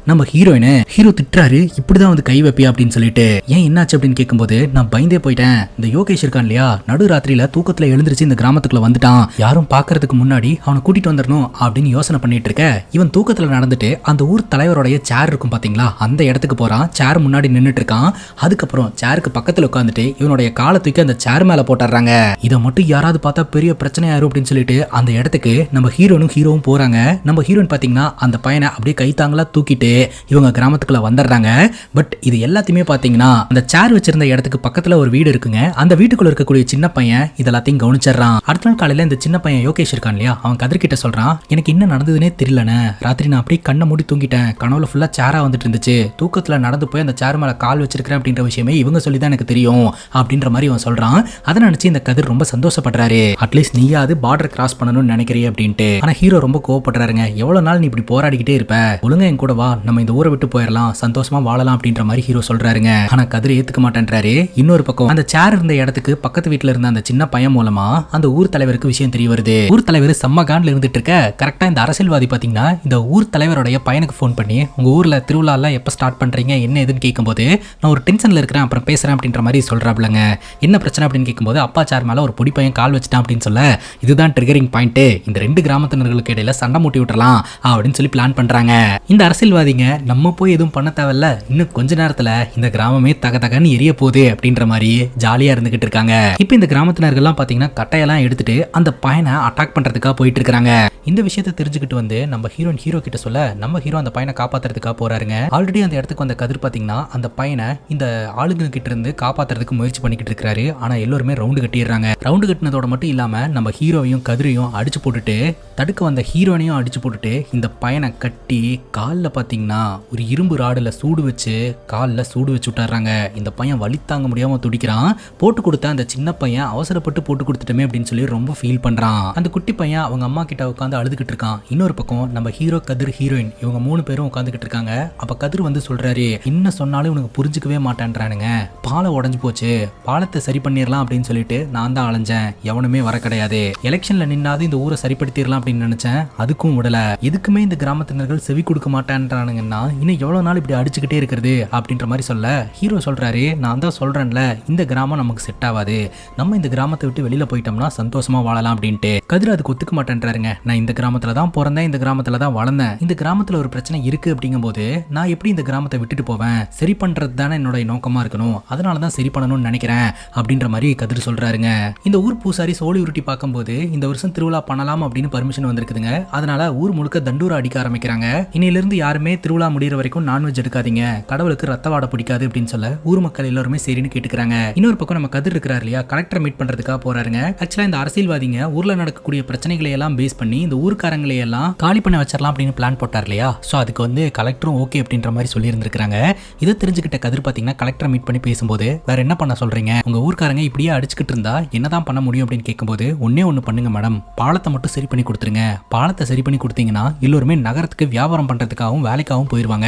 நம்ம ஹீரோயின். ஹீரோ திட்டுறாரு, இப்படிதான் வந்து கை வைப்பியா அப்படின்னு சொல்லிட்டு. ஏன் என்னாச்சு அப்படின்னு கேட்கும்போது, நான் பயந்தே போயிட்டேன். இந்த யோகேஷ் இருக்கான் இல்லையா, நடு ராத்திரியில தூக்கத்துல எழுந்திருச்சு இந்த கிராமத்துக்குள்ள வந்துட்டான். யாரும் பாக்குறதுக்கு முன்னாடி அவனை கூட்டிட்டு வந்துடணும் அப்படின்னு யோசனை பண்ணிட்டு இருக்க, இவன் தூக்கத்துல நடந்துட்டு அந்த ஊர் தலைவருடைய சேர் இருக்கும் பாத்தீங்களா, அந்த இடத்துக்கு போறான். சேர் முன்னாடி நின்னுட்டு இருக்கான். அதுக்கப்புறம் சேருக்கு பக்கத்துல உட்காந்துட்டு இவனுடைய காலை தூக்கி அந்த சேர் மேல போட்டுறாங்க. இதை மட்டும் யாராவது பார்த்தா பெரிய பிரச்சனை ஆயிரும் அப்படின்னு சொல்லிட்டு அந்த இடத்துக்கு நம்ம ஹீரோவும் போறாங்க. நம்ம ஹீரோயின் பாத்தீங்கன்னா அந்த பையனை அப்படியே கைத்தாங்களா தூக்கிட்டு இவங்க கிராமத்துக்குள்ள வந்துடுறாங்க. பட் இது எல்லாத்தையுமே பாத்தீங்கன்னா அந்த சேர் வச்சிருந்த இடத்துக்கு பக்கத்துல ஒரு வீடு இருக்குங்க. அந்த வீட்டுக்குள்ள இருக்கக்கூடிய சின்ன பையன் இதெல்லாத்தையும் கவனிச்சிடறான். அடுத்த நாள் காலையில இந்த சின்ன பையன் யோகேஷ் இருக்கான் இல்லையா, அவன் கதிர்கிட்ட சொல்றான், எனக்கு என்ன நடந்ததுன்னே தெரியலண்ணே, ராத்திரி நான் அப்படியே கண்ணை மூடி தூங்கிட்டேன், கனவுல ஃபுல்லா சேரா வந்துட்டு இருந்துச்சு, தூக்கத்துல நடந்து போய் அந்த சேர் மேல கால் வச்சிருக்கிறேன் அப்படின்ற விஷயமே இவங்க சொல்லி தான் எனக்கு தெரியும் அப்படின்ற மாதிரி அவன் சொல்றான். அதை நினைச்சு இந்த கதிர் ரொம்ப சந்தோஷப்படுறாரு. அட்லீஸ்ட் நீயாவது பார்டர் கிராஸ் பண்ணணும்னு நினைக்கிறிய அப்படின்ட்டு. ஆனா ஹீரோ ரொம்ப கோவப்படுறாருங்க. எவ்வளவு நாள் நீ இப்படி போராடிக்கிட்டே இருப்ப, ஒழுங்கா என் கூட வா, நம்ம இந்த ஊரை விட்டு போயிடலாம், சந்தோஷமா வாழலாம் அப்படின்ற மாதிரி ஹீரோ சொல்றாருங்க. ஆனா கதிர் ஏத்துக்க மாட்டேன்றாரு. இன்னொரு பக்கம் அந்த சேர் இருந்த இடத்துக்கு பக்கத்து வீட்டுல இருந்த அந்த சின்ன பையன் மூலமா அந்த ஊர் தலைவருக்கு விஷயம் தெரிய வருது. ஊர் தலைவர் செம்மகான்ல இருந்துட்டு இருக்க கரெக்டா இந்த அரசியல்வாதி பாத்தீங்கன்னா இந்த ஊர் தலைவருடைய பையனுக்கு போன் பண்ணி, உங்க ஊர்ல திருவிழா எல்லாம் எப்ப ஸ்டார்ட் பண்றீங்க என்ன எதுன்னு கேட்கும்போது, நான் ஒரு டென்ஷன்ல இருக்கிறேன் அப்புறம் பேசுறேன் அப்படின்ற மாதிரி சொல்றாப்லங்க. என்ன பிரச்சனை அப்படின்னு கேட்கும்போது, அப்பா சேர் மேல ஒரு பொடி பையன் கால் வச்சுட்டான் அப்படின்னு சொல்ல, இதுதான் ட்ரிகரிங் பாயிண்ட், இந்த ரெண்டு கிராமத்தினர்களுக்கு இடையில சண்டை மூட்டி விட்டுறலாம் அப்படின்னு சொல்லி பிளான் பண்றாங்க. இந்த அரசியல்வாதிங்க நம்ம போய் எதுவும் பண்ண தேவையில்ல, இன்னும் கொஞ்ச நேரத்துல இந்த கிராமமே தகன்னு எரிய போகுது அப்படின்ற மாதிரி ஜாலியா இருந்துகிட்டு இருக்காங்க. இப்ப இந்த கிராமத்தினர்கள்லாம் பாத்தீங்கன்னா கட்டையெல்லாம் எடுத்துட்டு அந்த பையனை அட்டாக் பண்றதுக்காக போயிட்டு இருக்காங்க. இந்த விஷயத்தை தெரிஞ்சுக்கிட்டு வந்து நம்ம ஹீரோ கிட்ட சொல்ல, நம்ம ஹீரோ அந்த பையனை காப்பாத்துறதுக்காக போறாருங்க. ஆல்ரெடி அந்த இடத்துக்கு வந்த கதிர் பாத்தீங்கன்னா அந்த பையனை இந்த ஆளுங்க கிட்ட இருந்து காப்பாத்துறதுக்கு முயற்சி பண்ணிக்கிட்டு இருக்காரு. ஆனா எல்லாருமே ரவுண்டு கட்டிடுறாங்க. ரவுண்டு கட்டினதோட மட்டும் இல்லாம நம்ம ஹீரோவையும் கதிரையும் அடிச்சு போட்டுட்டு, தடுக்க வந்த ஹீரோனையும் அடிச்சு போட்டுட்டு இந்த பையனை கட்டி காலில் பாத்தீங்கன்னா ஒரு இரும்பு ராடுல சூடு வச்சு காலில் சூடு வச்சு விட்டுறாங்க. இந்த பையன் வலி தாங்க முடியாம துடிக்கிறான். போட்டு கொடுத்த அந்த சின்ன பையன் அவசரப்பட்டு போட்டு கொடுத்துட்டோமே அப்படின்னு சொல்லி ரொம்ப ஃபீல் பண்றான். அந்த குட்டி பையன் அவங்க அம்மா கிட்ட உட்காந்து அழுதுகிட்டு இருக்கான். இன்னொரு பக்கம் நம்ம ஹீரோ, கதிர், ஹீரோயின் இவங்க 3 பேரும் உட்காந்துக்கிட்டு இருக்காங்க. அப்ப கதிர் வந்து சொல்றாரு, என்ன சொன்னாலும் உனக்கு புரிஞ்சுக்கவே மாட்டேன்றானுங்க, பாலம் உடஞ்சு போச்சு, பாலத்தை சரி பண்ணிடலாம் அப்படின்னு சொல்லிட்டு நான் தான் அலைஞ்சேன், எவனுமே வர கிடையாது, எலெக்ஷன்ல நின்னாது இந்த ஊரை சரிப்படுத்திடலாம் அப்படின்னு நினைச்சேன், அதுக்கும் விடல, எதுக்குமே இந்த கிராமத்தினர்கள் செவி கொடுக்க மாட்டேன்றானுங்கன்னா இன்னும் எவ்வளவு நாள் இப்படி அடிச்சுக்கிட்டே இருக்கிறது அப்படின்ற மாதிரி சொல்ல, ஹீரோ சொல்றாரு, நான் தான் சொல்றேன்ல இந்த கிராமம் நமக்கு செட் ஆகாது, நம்ம இந்த கிராமத்தை விட்டு வெளியில போயிட்டோம்னா சந்தோஷமா வாழலாம் அப்படின்ட்டு. கதிர் அதுக்கு ஒத்துக்க மாட்டேன்றாருங்க. நான் இந்த கிராமத்துல தான் பிறந்தேன், இந்த கிராமத்துல தான் வளர்ந்தேன், இந்த கிராமத்துல ஒரு பிரச்சனை இருக்கு அப்படிங்கும் போது நான் எப்படி இந்த கிராமத்தை விட்டுட்டு போவேன், சரி பண்றது தானே என்னோட நோக்கமா இருக்கணும், அதனாலதான் சரி பண்ணணும்னு நினைக்கிறேன் அப்படின்ற மாதிரி கதிர் சொல்றாருங்க. இந்த ஊர் பூசாரி சோழி உருட்டி பார்க்கும்போது இந்த வருஷம் திருவிழா பண்ணலாம் அப்படின்னு பர்மிஷன் வந்திருக்குதுங்க. அதனால ஊர் ஊர் முழுக்க தண்டூரா அடிக்க ஆரம்பிக்கிறாங்க. இன்னையிலிருந்து யாருமே திருவிழா முடிகிற வரைக்கும் நான்வெஜ் எடுக்காதீங்க, கடவுளுக்கு ரத்த வாடை பிடிக்காது அப்படின்னு சொல்ல ஊர் மக்கள் எல்லாருமே சரின்னு கேட்டுக்கிறாங்க. இன்னொரு பக்கம் நம்ம கதிர் இருக்கிறார் இல்லையா, கலெக்டரை மீட் பண்றதுக்காக போறாருங்க. ஆக்சுவலா இந்த அரசியல்வாதிங்க ஊர்ல நடக்கக்கூடிய பிரச்சனைகளை எல்லாம் பேஸ் பண்ணி இந்த ஊர்க்காரங்களை எல்லாம் காலி பண்ண வச்சிடலாம் அப்படின்னு பிளான் போட்டார் இல்லையா. ஸோ அதுக்கு வந்து கலெக்டரும் ஓகே அப்படின்ற மாதிரி சொல்லி இருந்திருக்காங்க. இதை தெரிஞ்சுக்கிட்ட கதிர் பாத்தீங்கன்னா கலெக்டரை மீட் பண்ணி பேசும்போது வேற என்ன பண்ண சொல்றீங்க, உங்க ஊர்க்காரங்க இப்படியே அடிச்சுக்கிட்டு இருந்தா என்னதான் பண்ண முடியும் அப்படின்னு கேட்கும்போது ஒன்னே ஒண்ணு பண்ணுங்க மேடம், பாலத்தை மட்டும் சரி பண்ணி கொடுத்துருங்க. பாலத்தை சரி பண்ணி கொடுத்தீங்கன்னா எல்லோருமே நகரத்துக்கு வியாபாரம் பண்றதுக்காகவும் வேலைக்காகவும் போயிருவாங்க,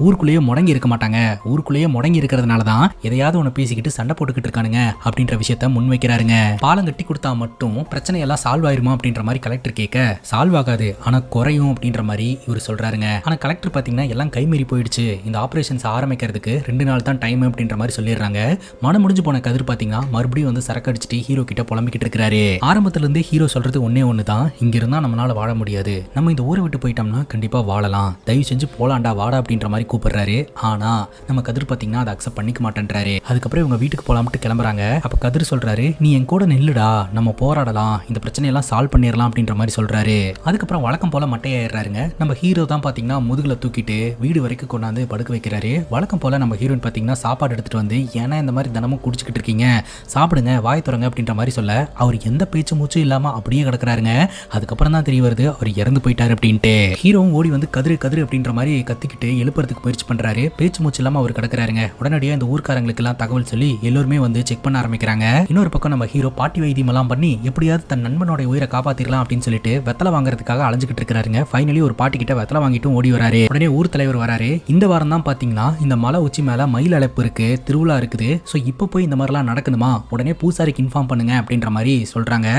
ஊருக்குள்ளேயே முடங்கி இருக்க மாட்டாங்க. ஊருக்குள்ளேயே முடங்கி இருக்கிறதுனால தான் எதையாவது ஒன்று பேசிக்கிட்டு சண்டை போட்டுக்கிட்டு இருக்கானுங்க அப்படின்ற விஷயத்த முன்வைக்கிறாருங்க. பாலம் கட்டி கொடுத்தா மட்டும் பிரச்சனை எல்லாம் சால்வ் ஆயிருமா அப்படின்ற மாதிரி கலெக்டர் கேட்க, சால்வ் ஆகாது ஆனா குறையும் அப்படின்ற மாதிரி இவர் சொல்றாருங்க. ஆனா கலெக்டர் பாத்தீங்கன்னா எல்லாம் கைமீறி போயிடுச்சு, இந்த ஆபரேஷன்ஸ் ஆரம்பிக்கிறதுக்கு 2 நாள் தான் டைம் அப்படின்ற மாதிரி சொல்லிடுறாங்க. மனம் முடிஞ்சு போன கதிர் பாத்தீங்கன்னா மறுபடியும் வந்து சரக்கு அடிச்சுட்டு ஹீரோ கிட்ட புலம்பிக்கிட்டு இருக்காரு. ஆரம்பத்துல இருந்து ஹீரோ சொல்றது ஒன்னே ஒண்ணுதான், இங்க இருந்தா நம்மளால வாழ முடியாது, நம்ம இந்த ஊரை விட்டு போயிட்டோம்னா கண்டிப்பா வாழலாம், தயவு செஞ்சு போலாண்டா வாடா அப்படின்ற மாதிரி கூப்பிடுறாரு. ஆனா நம்ம கதிர் பாத்தீங்கன்னா அதை அக்செப்ட் பண்ணிக்க மாட்டேன்றாரு. அதுக்கப்புறம் இவங்க வீட்டுக்கு போலாம்ட்டு கிளம்புறாங்க. அப்ப கதிர் சொல்றாரு, நீ என் கூட நில்லுடா, நம்ம போராடலாம், இந்த பிரச்சனையெல்லாம் சால்வ் பண்ணிடலாம் அப்படின்ற மாதிரி சொல்றாரு. அதுக்கப்புறம் வழக்கம் போல மட்டையாயிடுறாருங்க. நம்ம ஹீரோ தான் பாத்தீங்கன்னா முதுகுல தூக்கிட்டு வீடு வரைக்கும் கொண்டாந்து படுக்க வைக்கிறாரு. வழக்கம் போல நம்ம ஹீரோயின் பாத்தீங்கன்னா சாப்பாடு எடுத்துட்டு வந்து, ஏன்னா இந்த மாதிரி தினமும் குடிச்சுக்கிட்டு இருக்கீங்க, சாப்பிடுங்க, வாய் துறங்க அப்படின்ற மாதிரி சொல்ல அவர் எந்த பேச்சு மூச்சும் இல்லாம அப்படியே கிடக்குறாருங்க. அதுக்கப்புறம் தான் தெரிய வருது அவர் இறந்து போயிட்டாரு அப்படின்ட்டு. ஹீரோவும் ஓடி வந்து கதிரு கதிரு அப்படின்ற மாதிரி கத்திக்கிட்டு எழுப்புறதுக்கு முயற்சி பண்றாரு. பேச்சு மூச்சு இல்லாம அவர் கிடக்குறாருங்க. உடனடியாக இந்த ஊர்க்காரங்களுக்கு எல்லாம் தகவல் சொல்லி எல்லோருமே வந்து செக் பண்ண ஆரம்பிக்கிறாங்க. இன்னொரு பக்கம் நம்ம ஹீரோ பாட்டி வைத்தியம் எல்லாம் பண்ணி எப்படியாவது தன் நண்பனோட உயிரை காப்பாத்திரலாம் அப்படின்னு சொல்லிட்டு வெத்தலை வாங்குறதுக்காக அலைஞ்சிட்டு இருக்காருங்க. ஃபைனலி ஒரு பாட்டி கிட்ட வெத்தலை வாங்கிட்டு ஓடி வராரு. உடனே ஊர் தலைவர் வராரு. இந்த வாரம் தான் பாத்தீங்கன்னா இந்த மலை உச்சி மேல மயில் அழைப்பு இருக்கு, திருவிழா இருக்குது, ஸோ இப்போ போய் இந்த மாதிரிலாம் நடக்குதுமா, உடனே பூசாரிக்கு இன்ஃபார்ம் பண்ணுங்க அப்படின்ற மாதிரி சொல்றாங்க.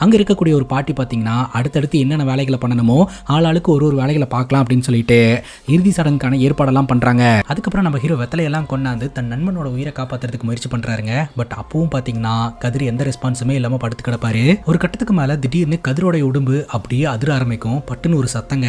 அங்க இருக்கக்கூடிய ஒரு பாட்டி பாத்தீங்கன்னா அடுத்தடுத்து என்னென்ன வேலைகளை பண்ணணுமோ ஆளாளுக்கு ஒரு ஒரு வேலைகளை பார்க்கலாம் அப்படின்னு சொல்லிட்டு இறுதி சடங்குக்கான ஏற்பாடெல்லாம் பண்றாங்க. அதுக்கப்புறம் நம்ம ஹீரோ வெத்தலையெல்லாம் கொண்டாந்து தன் நண்பனோட உயிரை காப்பாத்துறதுக்கு முயற்சி பண்றாருங்க. பட் அப்பவும் பாத்தீங்கன்னா கதிர் எந்த ரெஸ்பான்ஸுமே இல்லாம படுத்து கிடப்பாரு. ஒரு கட்டத்துக்கு மேல திடீர்னு கதிரோட உடம்பு அப்படியே அதிர ஆரம்பிக்கும். பட்டுன்னு ஒரு சத்தங்க,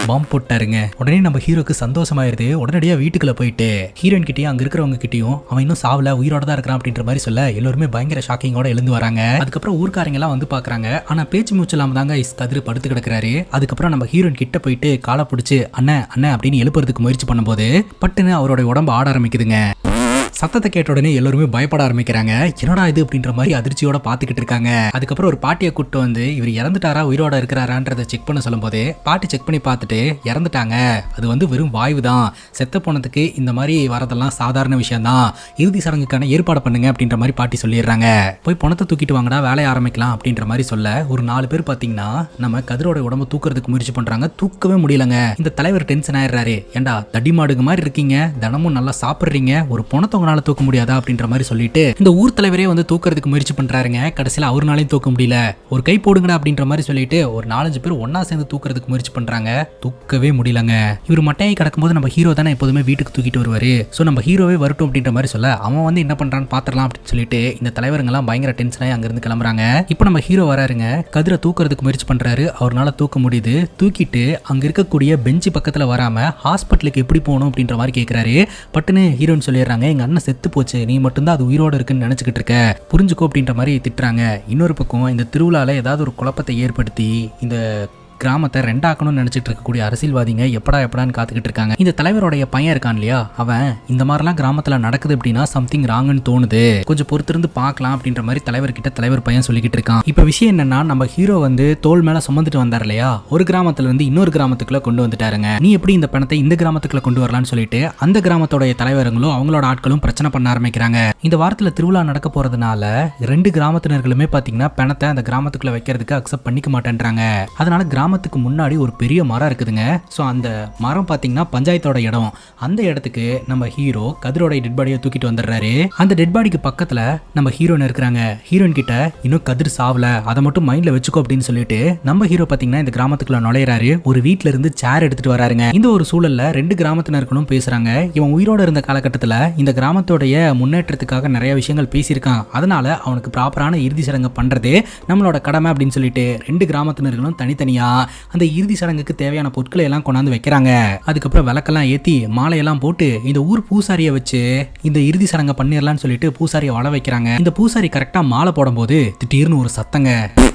பாம்பு போட்டாருங்க. உடனே நம்ம ஹீரோக்கு சந்தோஷமாயிருது. உடனடியாக வீட்டுக்குள்ள போயிட்டு ஹீரோயின் கிட்டயும் அங்க இருக்கிறவங்க கிட்டயும் அவன் இன்னும் சாவல, உயிரோட தான் இருக்கிறான் அப்படின்ற மாதிரி சொல்ல எல்லோருமே பயங்கர ஷாக்கிங்கோட எழுந்து வராங்க. அதுக்கப்புறம் ஊர்க்காரங்க எல்லாம் வந்து பாக்குறாங்க. ஆனா பேச்சு மூச்சு இல்லாம தாங்க கதிர் படுத்து கிடக்குறாரு. அதுக்கப்புறம் நம்ம ஹீரோயின் கிட்ட போயிட்டு காலை பிடிச்சு அண்ணன் அண்ணன் அப்படின்னு எழுப்புறதுக்கு முயற்சி பண்ணும்போது பட்டுன்னு அவரோட உடம்பு ஆட ஆரம்பிக்குதுங்க. சத்தத்தை கேட்ட உடனே எல்லாருமே பயப்பட ஆரம்பிக்கிறாங்க. என்னடா இது அப்படின்ற மாதிரி அதிர்ச்சியோட பாத்துக்கிட்டு இருக்காங்க. அதுக்கப்புறம் ஒரு பாட்டியை கூப்பிட்டு வந்து இவர் இறந்துட்டாரா உயிரோட இருக்கிறாரான்றதை செக் பண்ண சொல்லும் போது பாட்டி செக் பண்ணி பார்த்துட்டு இறந்துட்டாங்க, அது வந்து வெறும் வாய்வு தான், செத்த போனதுக்கு இந்த மாதிரி வரதெல்லாம் சாதாரண விஷயம் தான், இறுதி சடங்குக்கான ஏற்பாடு பண்ணுங்க அப்படின்ற மாதிரி பாட்டி சொல்லிடுறாங்க. போய் பணத்தை தூக்கிட்டு வாங்கடா வேலையை ஆரம்பிக்கலாம் அப்படின்ற மாதிரி சொல்ல ஒரு 4 பேர் பாத்தீங்கன்னா நம்ம கதிரோட உடம்பு தூக்குறதுக்கு முயற்சி பண்றாங்க. தூக்கவே முடியலங்க. இந்த தலைவர் டென்ஷன் ஆயிடுறாரு. ஏண்டா தடி மாடுங்க மாதிரி இருக்கீங்க, தினமும் நல்லா சாப்பிடுறீங்க, ஒரு பணத்தை தூக்க முடியாதா அப்படின்ற மாதிரி சொல்லிட்டு இந்த ஊர் தலைவரே வந்து தூக்குறதுக்கு முயற்சி பண்றாருங்க. கடைசியில் அவர்னாலையும் தூக்க முடியல. ஒரு கை போடுங்கடா அப்படின்ற மாதிரி சொல்லிட்டு ஒரு 4-5 பேர் ஒன்னா சேர்ந்து தூக்குறதுக்கு முயற்சி பண்றாங்க. தூக்கவே முடியலங்க. இவர் மட்டையை கிடக்கும்போது நம்ம ஹீரோ தானே எப்போதுமே வீட்டுக்கு தூக்கிட்டு வருவாரு. ஸோ நம்ம ஹீரோவே வரட்டும் அப்படின்ற மாதிரி சொல்ல அவன் வந்து என்ன பண்றான்னு பாத்திரலாம் அப்படின்னு சொல்லிட்டு இந்த தலைவருங்கெல்லாம் பயங்கர டென்ஷனாகி அங்கிருந்து கிளம்புறாங்க. இப்போ நம்ம ஹீரோ வராருங்க. கதிரை தூக்குறதுக்கு முயற்சி பண்றாரு. அவரால் தூக்க முடியுது. தூக்கிட்டு அங்க இருக்கக்கூடிய பெஞ்சு பக்கத்துல வராம ஹாஸ்பிட்டலுக்கு எப்படி போகணும் அப்படின்ற மாதிரி கேட்கிறாரு. பட்டுன்னு ஹீரோன்னு சொல்லிடுறாங்க, எங்க அண்ணன் செத்து போச்சு, நீ மட்டும்தான் அது உயிரோட இருக்குன்னு நினைச்சுக்கிட்டு இருக்க, புரிஞ்சுக்கோ அப்படின்ற மாதிரி திட்டுறாங்க. இன்னொரு பக்கம் இந்த திருவிழால ஏதாவது ஒரு குழப்பத்தை ஏற்படுத்தி இந்த கிராமத்தை ரெண்டாக்கணும்னு நினைச்சிட்டு இருக்கக்கூடிய அரசியல்வாதிங்க எப்படான்னு காத்துக்கிட்டு இருக்காங்க. இந்த தலைவருடைய பையன் இருக்கான் இல்லையா, அவன் இந்த மாதிரிலாம் கிராமத்துல நடக்குது அப்படின்னா சம்திங் ராங்னு தோணுது, கொஞ்சம் பொறுத்திருந்து பார்க்கலாம் அப்படின்ற மாதிரி தலைவர்கிட்ட தலைவர் பையன் சொல்லிக்கிட்டு இருக்கான். இப்ப விஷயம் என்னன்னா நம்ம ஹீரோ வந்து தோல் மேல சுமந்துட்டு வந்தார் இல்லையா, ஒரு கிராமத்துல இருந்து இன்னொரு கிராமத்துக்குள்ள கொண்டு வந்துட்டாருங்க. நீ எப்படி இந்த பணத்தை இந்த கிராமத்துக்குள்ள கொண்டு வரலாம்னு சொல்லிட்டு அந்த கிராமத்தோட தலைவர்களும் அவங்களோட ஆட்களும் பிரச்சனை பண்ண ஆரம்பிக்கிறாங்க. இந்த வாரத்துல திருவிழா நடக்க போறதுனால 2 கிராமத்தினர்களுமே பாத்தீங்கன்னா பணத்தை அந்த கிராமத்துக்குள்ள வைக்கிறதுக்கு அக்செப்ட் பண்ணிக்க மாட்டேன்றாங்க. அதனால கிராமத்துக்கு முன்னாடி ஒரு பெரிய மரம் இருக்குதுங்க. ஸோ அந்த மரம் பார்த்தீங்கன்னா பஞ்சாயத்தோட இடம். அந்த இடத்துக்கு நம்ம ஹீரோ கதிரோட டெட் பாடியை தூக்கிட்டு வந்துடுறாரு. அந்த டெட் பாடிக்கு பக்கத்தில் நம்ம ஹீரோயின் இருக்கிறாங்க. ஹீரோயின் கிட்ட இன்னும் கதிர் சாவல, அதை மட்டும் மைண்ட்ல வச்சுக்கோ அப்படின்னு சொல்லிட்டு நம்ம ஹீரோ பார்த்தீங்கன்னா இந்த கிராமத்துக்குள்ள நுழையிறாரு. ஒரு வீட்டில இருந்து சேர் எடுத்துட்டு வராருங்க. இந்த ஒரு சூழல்ல 2 கிராமத்தினர்களும் பேசுறாங்க. இவன் உயிரோட இருந்த காலகட்டத்தில் இந்த கிராமத்தோடைய முன்னேற்றத்துக்காக நிறைய விஷயங்கள் பேசியிருக்கான். அதனால அவனுக்கு ப்ராப்பரான இறுதி சடங்கு பண்றதே நம்மளோட கடமை அப்படின்னு சொல்லிட்டு 2 கிராமத்தினர்களும் தனித்தனியா அந்த இறுதி சடங்குக்கு தேவையான பொருட்களை எல்லாம் கொண்டாந்து வைக்கிறாங்க. அதுக்கப்புறம் விளக்கெல்லாம் ஏத்தி மாலையெல்லாம் போட்டு இந்த ஊர் பூசாரியை வச்சு இந்த இறுதி சடங்கை பண்ணிடலாம்னு சொல்லிட்டு பூசாரியை வள வைக்கிறாங்க. இந்த பூசாரி கரெக்டா மாலை போடும்போது திடீர்னு ஒரு சத்தங்க.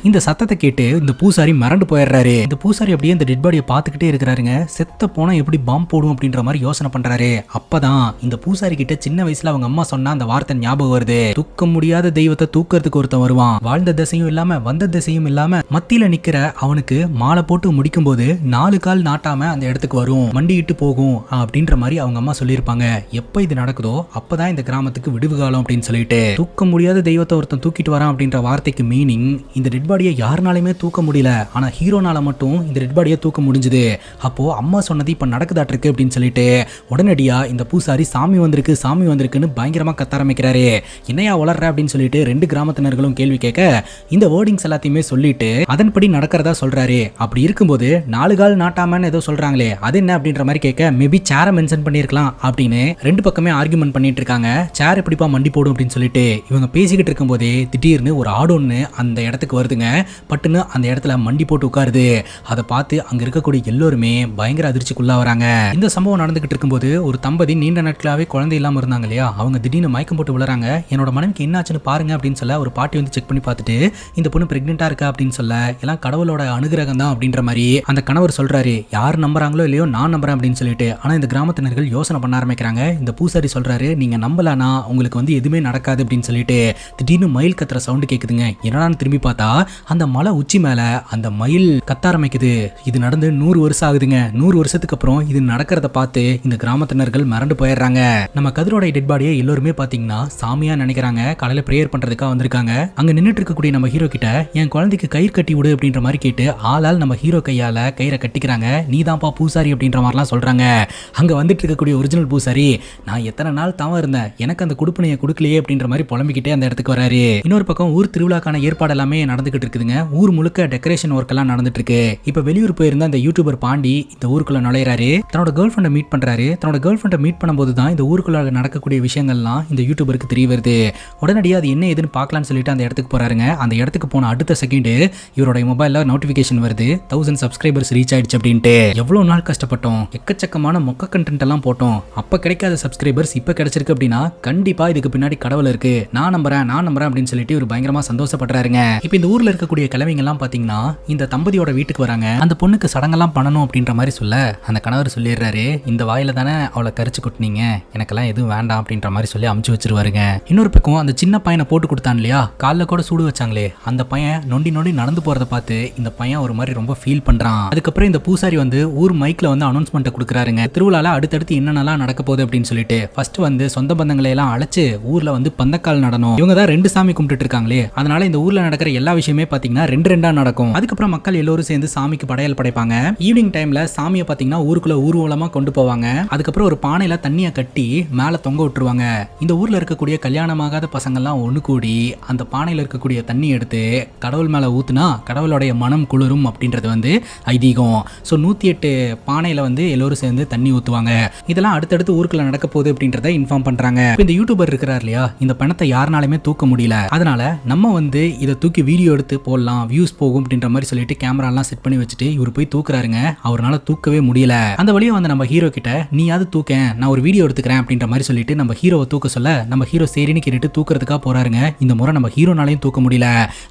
இந்த சத்தத்தை கேட்டு இந்த பூசாரி மிரண்டு போயிடுறாரு. இந்த பூசாரி அப்படியே இந்த டெட் பாடியை பார்த்துக்கிட்டே இருக்கிறாருங்க. செத்த போனா எப்படி பாம்பு போடும் அப்படின்ற மாதிரி யோசனை பண்றாரு. அப்பதான் இந்த பூசாரி கிட்ட சின்ன வயசுல அவங்க அம்மா சொன்ன அந்த வார்த்தை ஞாபகம் வருது. தூக்க முடியாத தெய்வத்தை தூக்கிறதுக்கு ஒருத்தன் வருவான், வாழ்ந்த திசையும் இல்லாம வந்த திசையும் இல்லாம மத்தியில நிக்கிற அவனுக்கு மாலை போட்டு முடிக்கும் போது 4 கால் நாட்டாம அந்த இடத்துக்கு வரும், மண்டிட்டு போகும் அப்படின்ற மாதிரி அவங்க அம்மா சொல்லியிருப்பாங்க. எப்ப இது நடக்குதோ அப்பதான் இந்த கிராமத்துக்கு விடுவு காலம் அப்படின்னு சொல்லிட்டு தூக்க முடியாத தெய்வத்தை ஒருத்தன் தூக்கிட்டு வரான் அப்படின்ற வார்த்தைக்கு மீனிங் இந்த டெட் பாடியை யாருனாலுமே தூக்க முடியல, ஆனா ஹீரோனால மட்டும் இந்த டெட் பாடியை தூக்க முடிஞ்சது. அப்போ அம்மா சொன்னது இப்ப நடக்குதாட்டு இருக்கு அப்படின்னு சொல்லிட்டு உடனடியா இந்த பூசாரி சாமி வந்திருக்கு சாமி வந்திருக்குன்னு பயங்கரமா கத்த ஆரம்பிக்கிறாரு. என்னையா வளர்ற அப்படின்னு சொல்லிட்டு 2 கிராமத்தினர்களும் கேள்வி கேட்க இந்த வேர்டிங்ஸ் எல்லாத்தையுமே சொல்லிட்டு அதன்படி நடக்கிறதா சொல்றாரு. அப்படி இருக்கும்போது 4 கால் நாட்டாமன்னு ஏதோ சொல்றாங்களே அது என்ன அப்படின்ற மாதிரி கேட்க மேபி சேரை மென்ஷன் பண்ணிருக்கலாம் அப்படின்னு 2 பக்கமே ஆர்குமெண்ட் பண்ணிட்டு இருக்காங்க. சேர் எப்படிப்பா மண்டி போடும் அப்படின்னு சொல்லிட்டு இவங்க பேசிக்கிட்டு இருக்கும் போதே திடீர்னு ஒரு ஆடு ஒன்று அந்த இடத்துக்கு வருதுங்க. பட்டுன்னு அந்த இடத்துல மண்டி போட்டு உட்காருது. அதை பார்த்து அங்க இருக்கக்கூடிய எல்லோருமே பயங்கர அதிர்ச்சிக்குள்ளா வராங்க. இந்த சம்பவம் நடந்துகிட்டு இருக்கும்போது ஒரு தம்பதி நீண்ட நாட்களாவே குழந்தை இல்லாம இருந்தாங்க இல்லையா, அவங்க திடீர்னு மயக்கம் போட்டு விழுறாங்க. என்னோட மனைவிக்கு என்ன ஆச்சுன்னு பாருங்க அப்படின்னு சொல்ல ஒரு பாட்டி வந்து செக் பண்ணி பார்த்துட்டு இந்த பொண்ணு பிரெக்னெண்டா இருக்கா அப்படின்னு சொல்ல எல்லாம் கடவுளோட அனுகிரகம் தான் அப்படின்ற மாதிரி அந்த கணவர் சொல்றாரு. யார் நம்புறாங்களோ இல்லையோ நான் நம்புறேன் அப்படின்னு சொல்லிட்டு. ஆனா இந்த கிராமத்தினர்கள் யோசனை பண்ண ஆரம்பிக்கிறாங்க. இந்த பூசாரி சொல்றாரு நீங்க நம்பலனா உங்களுக்கு வந்து எதுவுமே நடக்காது அப்படின்னு சொல்லிட்டு திடீர்னு மயில் கத்துற சவுண்ட் கேக்குதுங்க. என்னடான்னு திரும்பி பார்த்தா அந்த மலை உச்சி மேல அந்த மயில் கத்த ஆரம்பிக்குது. இது நடந்து 100 வருஷம் ஆகுதுங்க. 100 வருஷத்துக்கு அப்புறம் இது நடக்கிறத பார்த்து இந்த கிராமத்தினர்கள் மிரண்டு போயிடுறாங்க. நம்ம கதிரோட டெட் பாடியை எல்லோருமே பாத்தீங்கன்னா சாமியா நினைக்கிறாங்க. காலையில பிரேயர் பண்றதுக்காக வந்திருக்காங்க. அங்க நின்னுட்டு இருக்கக்கூடிய நம்ம ஹீரோ கிட்ட என் குழந்தைக்கு கயிறு கட்டி விடு அப்படின்ற மாதிரி கேட்டு ஆளால் நம்ம ஹீரோ கையால கயிறை கட்டிக்கிறாங்க. நீ தான்ப்பா பூசாரி அப்படின்ற மாதிரிலாம் சொல்றாங்க. அங்க வந்துட்டு இருக்கக்கூடிய ஒரிஜினல் பூசாரி நான் எத்தனை நாள் தாம இருந்தேன், எனக்கு அந்த குடுப்பனையை கொடுக்கலையே அப்படின்ற மாதிரி புலம்பிக்கிட்டே அந்த இடத்துக்கு வராரு. இன்னொரு பக்கம் ஊர் திருவிழாக்கான ஏற்பாடு எல்லாமே நடந்துகிட்டு இருக்குதுங்க. ஊர் முழுக்க டெக்கரேஷன் ஒர்க் எல்லாம் நடந்துட்டு இருக்கு. இப்ப வெளியூர் போயிருந்த அந்த யூடியூபர் பாண்டி இந்த ஊருக்குள்ள நுழையிறாரு. தன்னோட கேர்ள் ஃப்ரெண்டை மீட் பண்றாரு. தன்னோட கேர்ள் ஃப்ரெண்டை மீட் பண்ணும்போது தான் இந்த ஊருக்குள்ள நடக்கக்கூடிய விஷயங்கள்லாம் இந்த யூடியூபருக்கு தெரிய வருது. உடனடியாக அது என்ன ஏதுன்னு பார்க்கலாம்னு சொல்லிட்டு அந்த இடத்துக்கு போறாருங்க. அந்த இடத்துக்கு போன அடுத்த செகண்ட் இவரோட மொபைல்ல நோட்டிபிகேஷன் வருது 1000 சப்ஸ்கிரைபர்ஸ் ரீச் ஆயிடுச்சு அப்படின்ட்டு. எவ்வளவு நாள் கஷ்டப்பட்டோம், எக்கச்சக்கமான மொக்க கண்டென்ட் எல்லாம் போட்டோம், அப்ப கிடைக்காத சப்ஸ்கிரைபர்ஸ் இப்ப கிடைச்சிருக்கு அப்படின்னா கண்டிப்பா இதுக்கு பின்னாடி கடவுள் இருக்கு, நான் நம்புறேன் அப்படின்னு சொல்லிட்டு இவர் பயங்கரமா சந்தோஷப்படுறாருங்க. இப்ப இந்த ஊர்ல இருக்கக்கூடிய கிழவிங்க எல்லாம் பாத்தீங்கன்னா இந்த தம்பதியோட வீட்டுக்கு வராங்க. அந்த பொண்ணுக்கு சடங்கெல்லாம் பண்ணணும் அப்படின்ற மாதிரி சொல்ல அந்த கணவர் சொல்லிடுறாரு இந்த வாயில தானே அவளை கரிச்சு கொட்டினீங்க, எனக்கெல்லாம் எதுவும் வேண்டாம் அப்படின்ற மாதிரி சொல்லி அமுச்சு வச்சிருவாருங்க. இன்னொரு பக்கம் அந்த சின்ன பையனை போட்டு கொடுத்தான் இல்லையா, காலில் கூட சூடு வச்சாங்களே, அந்த பையன் நொண்டி நொண்டி நடந்து போறதை பார்த்து இந்த பையன் ஒரு மாதிரி ரொம்ப ஃபீல் பண்றான். அதுக்கப்புறம் இந்த பூசாரி வந்து ஊர் மைக்ல வந்து அனௌன்ஸ்மெண்ட் கொடுக்குறாருங்க. திருவிழால அடுத்தடுத்து என்னென்னலாம் நடக்க போகுது அப்படின்னு சொல்லிட்டு ஃபர்ஸ்ட் வந்து சொந்த பந்தங்களை எல்லாம் அழைச்சு ஊர்ல வந்து பந்தக்கால் நடனம். இவங்க தான் 2 சாமி கும்பிட்டு இருக்காங்களே, அதனால இந்த ஊர்ல நடக்கிற எல்லா விஷயமே பாத்தீங்கன்னா 2 நடக்கும். அதுக்கப்புறம் மக்கள் எல்லோரும் சேர்ந்து சாமிக்கு படையல் படைப்பாங்க. ஈவினிங் டைம்ல சாமியை பாத்தீங்கன்னா ஊருக்குள்ள ஊர்வலமா கொண்டு போவாங்க. அதுக்கப்புறம் ஒரு பானையில தண்ணியை கட்டி மேல தொங்க விட்டுருவாங்க. இந்த ஊர்ல இருக்கக்கூடிய கல்யாணமாகாத பசங்கள்லாம் ஒண்ணு கூடி அந்த பானையில இருக்கக்கூடிய தண்ணி எடுத்து கடவுள் மேல ஊத்துனா கடவுளுடைய மனம் குளிரும் அப்படின்றது வந்து ஐதீகம். ஸோ 108 பானையில வந்து எல்லோரும் சேர்ந்து தண்ணி ஊத்துவாங்க. இதெல்லாம் அடுத்தடுத்து ஊருக்குள்ள நடக்க போகுது அப்படின்றத இன்ஃபார்ம் பண்றாங்க. இந்த யூடியூபர் இருக்கிறார் இல்லையா, இந்த பணத்தை யாருனாலுமே தூக்க முடியல, அதனால நம்ம வந்து இதை தூக்கி வீடியோ எடுத்து போடலாம், வியூஸ் போகும் அப்படின்ற மாதிரி சொல்லிட்டு கேமராலாம் செட் பண்ணி வச்சுட்டு இவர் போய் தூக்குறாருங்க. அவரால் தூக்கவே முடியல. அந்த வழியா வந்து நம்ம ஹீரோ கிட்ட நீயாவது தூக்க, நான் ஒரு வீடியோ எடுத்துக்கிறேன் அப்படின்ற மாதிரி சொல்லிட்டு நம்ம ஹீரோவை தூக்க சொல்ல நம்ம ஹீரோ சரின்னு கேட்டுட்டு தூக்குறதுக்காக போறாருங்க. இந்த முறை நம்ம ஹீரோனாலையும் தூக்க முடியல.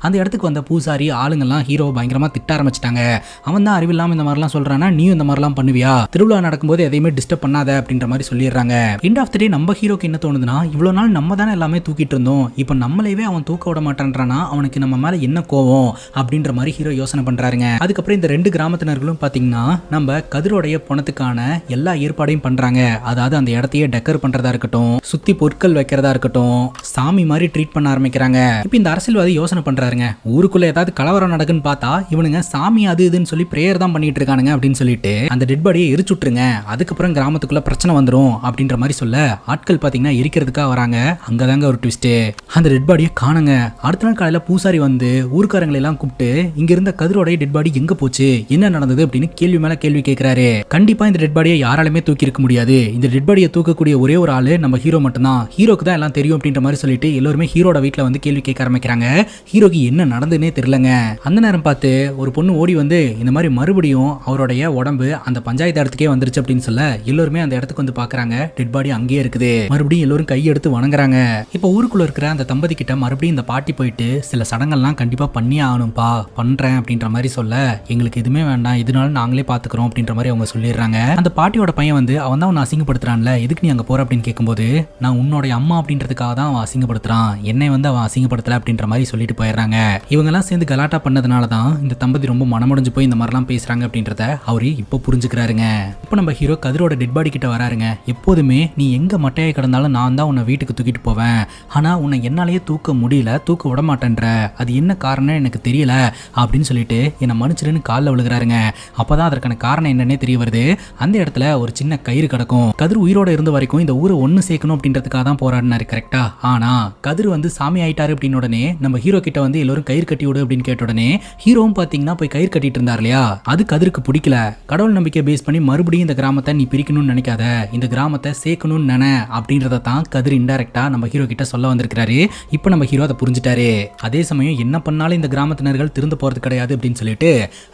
அந்த இடத்துக்கு வந்த பூசாரி ஆளுங்கெல்லாம் ஹீரோவை பயங்கரமா திட்ட ஆரம்பிச்சிட்டாங்க. அவன் தான் அறிவில்லாம இந்த மாதிரிலாம் சொல்றானா, நீயும் இந்த மாதிரிலாம் பண்ணுவியா, திருவிழா நடக்கும்போது எதையுமே டிஸ்டர்ப் பண்ணாத அப்படின்ற மாதிரி சொல்லிடுறாங்க. எண்ட் ஆஃப் தி டே நம்ம ஹீரோக்கு என்ன தோணுதுன்னா, இவ்வளவு நாள் நம்ம தானே எல்லாமே தூக்கிட்டு இருந்தோம், இப்போ நம்மளவே அவன் தூக்க விட மாட்டான்றானா, அவனுக்கு நம்ம மேல என்ன கோவம் அப்படின்ற மாதிரி ஹீரோ யோசனை பண்றாருங்க. அதுக்கப்புறம் இந்த 2 கிராமத்தினர்களும் பாத்தீங்கன்னா நம்ம கதிரோடைய பணத்துக்கான எல்லா ஏற்பாடையும் பண்றாங்க. அதாவது அந்த இடத்தையே டெக்கர் பண்றதா இருக்கட்டும், சுத்தி பொருட்கள் வைக்கிறதா இருக்கட்டும், சாமி மாதிரி ட்ரீட் பண்ண ஆரம்பிக்கிறாங்க. இப்போ இந்த அரசியல்வாதி யோசனை பண்றாருங்க, ஊருக்குள்ள ஏதாவது கலவரம் நடக்குன்னு பார்த்தா இவனுங்க சாமி அது இதுன்னு சொல்லி பிரேயர் தான் பண்ணிட்டு இருக்கானுங்க அப்படின்னு சொல்லிட்டு அந்த டெட் பாடியை எரிச்சுட்டுருங்க, அதுக்கப்புறம் கிராமத்துக்குள்ள பிரச்சனை வந்துடும் அப்படின்ற மாதிரி சொல்ல ஆட்கள் பாத்தீங்கன்னா எரிக்கிறதுக்காக வராங்க. அங்கதாங்க ஒரு ட்விஸ்ட், அந்த டெட் பாடியை காணுங்க. அடுத்த நாள் காலையில பூசாரி வந்து ஊர்க்காரங்களை எல்லாம் கூப்பிட்டு இங்க இருந்த கதிரோடைய டெட் பாடி எங்க போச்சு, என்ன நடந்தது அப்படின்னு கேள்வி மேல கேள்வி கேட்கிறாரு. கண்டிப்பா இந்த டெட் பாடியை யாராலுமே தூக்கி இருக்க முடியாது, இந்த டெட் பாடியை தூக்கக்கூடிய ஒரே ஒரு ஆளு நம்ம ஹீரோ மட்டும்தான், ஹீரோக்கு தான் எல்லாம் தெரியும் அப்படின்ற மாதிரி சொல்லிட்டு எல்லாருமே ஹீரோட வீட்டுல வந்து கேள்வி கேட்க ஆரம்பிக்கிறாங்க. ஹீரோக்கு என்ன நடந்துன்னே தெரியலங்க. அந்த நேரம் பார்த்து ஒரு பொண்ணு ஓடி வந்து இந்த மாதிரி மறுபடியும் அவருடைய உடம்பு அந்த பஞ்சாயத்து இடத்துக்கே வந்துருச்சு அப்படின்னு சொல்ல எல்லாருமே அந்த இடத்துக்கு வந்து பாக்குறாங்க. டெட் பாடி அங்கேயே இருக்குது. மறுபடியும் எல்லாரும் கையெடுத்து வணங்குறாங்க. இப்போ ஊருக்குள்ள இருக்கிற அந்த தம்பதி கிட்ட மறுபடியும் இந்த பாட்டி போயிட்டு சில சடங்கெல்லாம் கண்டிப்பா பண்ணி ஆகணும்பா, பண்றேன் அப்படின்ற மாதிரி சொல்ல, எங்களுக்கு எதுவுமே வேண்டாம், இதனால நாங்களே பாத்துக்கிறோம் அப்படின்ற மாதிரி அவங்க சொல்லிடுறாங்க. அந்த பாட்டியோட பையன் வந்து அவன் தான் உன்னை அசிங்கப்படுத்துறான்ல, எதுக்கு நீ அங்க போற அப்படின்னு கேட்கும்போது, நான் உன்னோட அம்மா அப்படின்றதுக்காக தான் அவன் அசிங்கப்படுத்துறான், என்னை வந்து அவன் அசிங்கப்படுத்தல அப்படின்ற மாதிரி சொல்லிட்டு போயிடுறாங்க. இவங்க எல்லாம் சேர்ந்து கலாட்டா பண்ணதுனால தான் இந்த தம்பதி ரொம்ப மனமுடைஞ்சு போய் இந்த மாதிரிலாம் பேசுறாங்க அப்படின்றத அவரு இப்போ புரிஞ்சுக்கிறாருங்க. இப்போ நம்ம ஹீரோ கதிரோட டெட் பாடி கிட்ட வராருங்க. எப்போதுமே நீ எங்க மட்டையை கிடந்தாலும் நான் தான் உன்னை வீட்டுக்கு தூக்கிட்டு போவேன், ஆனா உன்னை என்னாலேயே தூக்க முடியல, தூக்க விட மாட்டேன்ற, அது என்ன காரணம் எனக்கு தெரியல அப்படின்னு சொல்லிட்டு என்னை மன்னிச்சிருன்னு காலில் விழுகிறாருங்க. அப்பதான் அதற்கான காரணம் என்னன்னே தெரிய வருது. அந்த இடத்துல ஒரு சின்ன கயிறு கிடக்கும். கதிர் உயிரோட இருந்த வரைக்கும் இந்த ஊரை ஒன்று சேர்க்கணும் அப்படின்றதுக்காக தான் போராடினாரு கரெக்டா. ஆனா கதிர் வந்து சாமி ஆயிட்டாரு அப்படின்னு உடனே நம்ம ஹீரோ கிட்ட வந்து எல்லாரும் கயிறு கட்டி விடு அப்படின்னு கேட்ட உடனே ஹீரோவும் பாத்தீங்கன்னா போய் கயிறு கட்டிட்டு இருந்தார் இல்லையா, அது கதிருக்கு பிடிக்கல. கடவுள் நம்பிக்கை பேஸ் பண்ணி மறுபடியும் இந்த கிராமத்தை நீ பிரிக்கணும்னு நினைக்காத, இந்த கிராமத்தை சேர்க்கணும்னு நினை அப்படின்றத தான் கதிர் இன்டைரக்டா நம்ம ஹீரோ கிட்ட சொல்ல வந்திருக்காரு. இப்போ நம்ம ஹீரோ அதை புரிஞ்சுட்டாரு. அதே சமயம் என்ன பண்ணாலும் இந்த கிராமத்தினர்கள் திருந்து போறது கிடையாது அப்படின்னு சொல்லிட்டு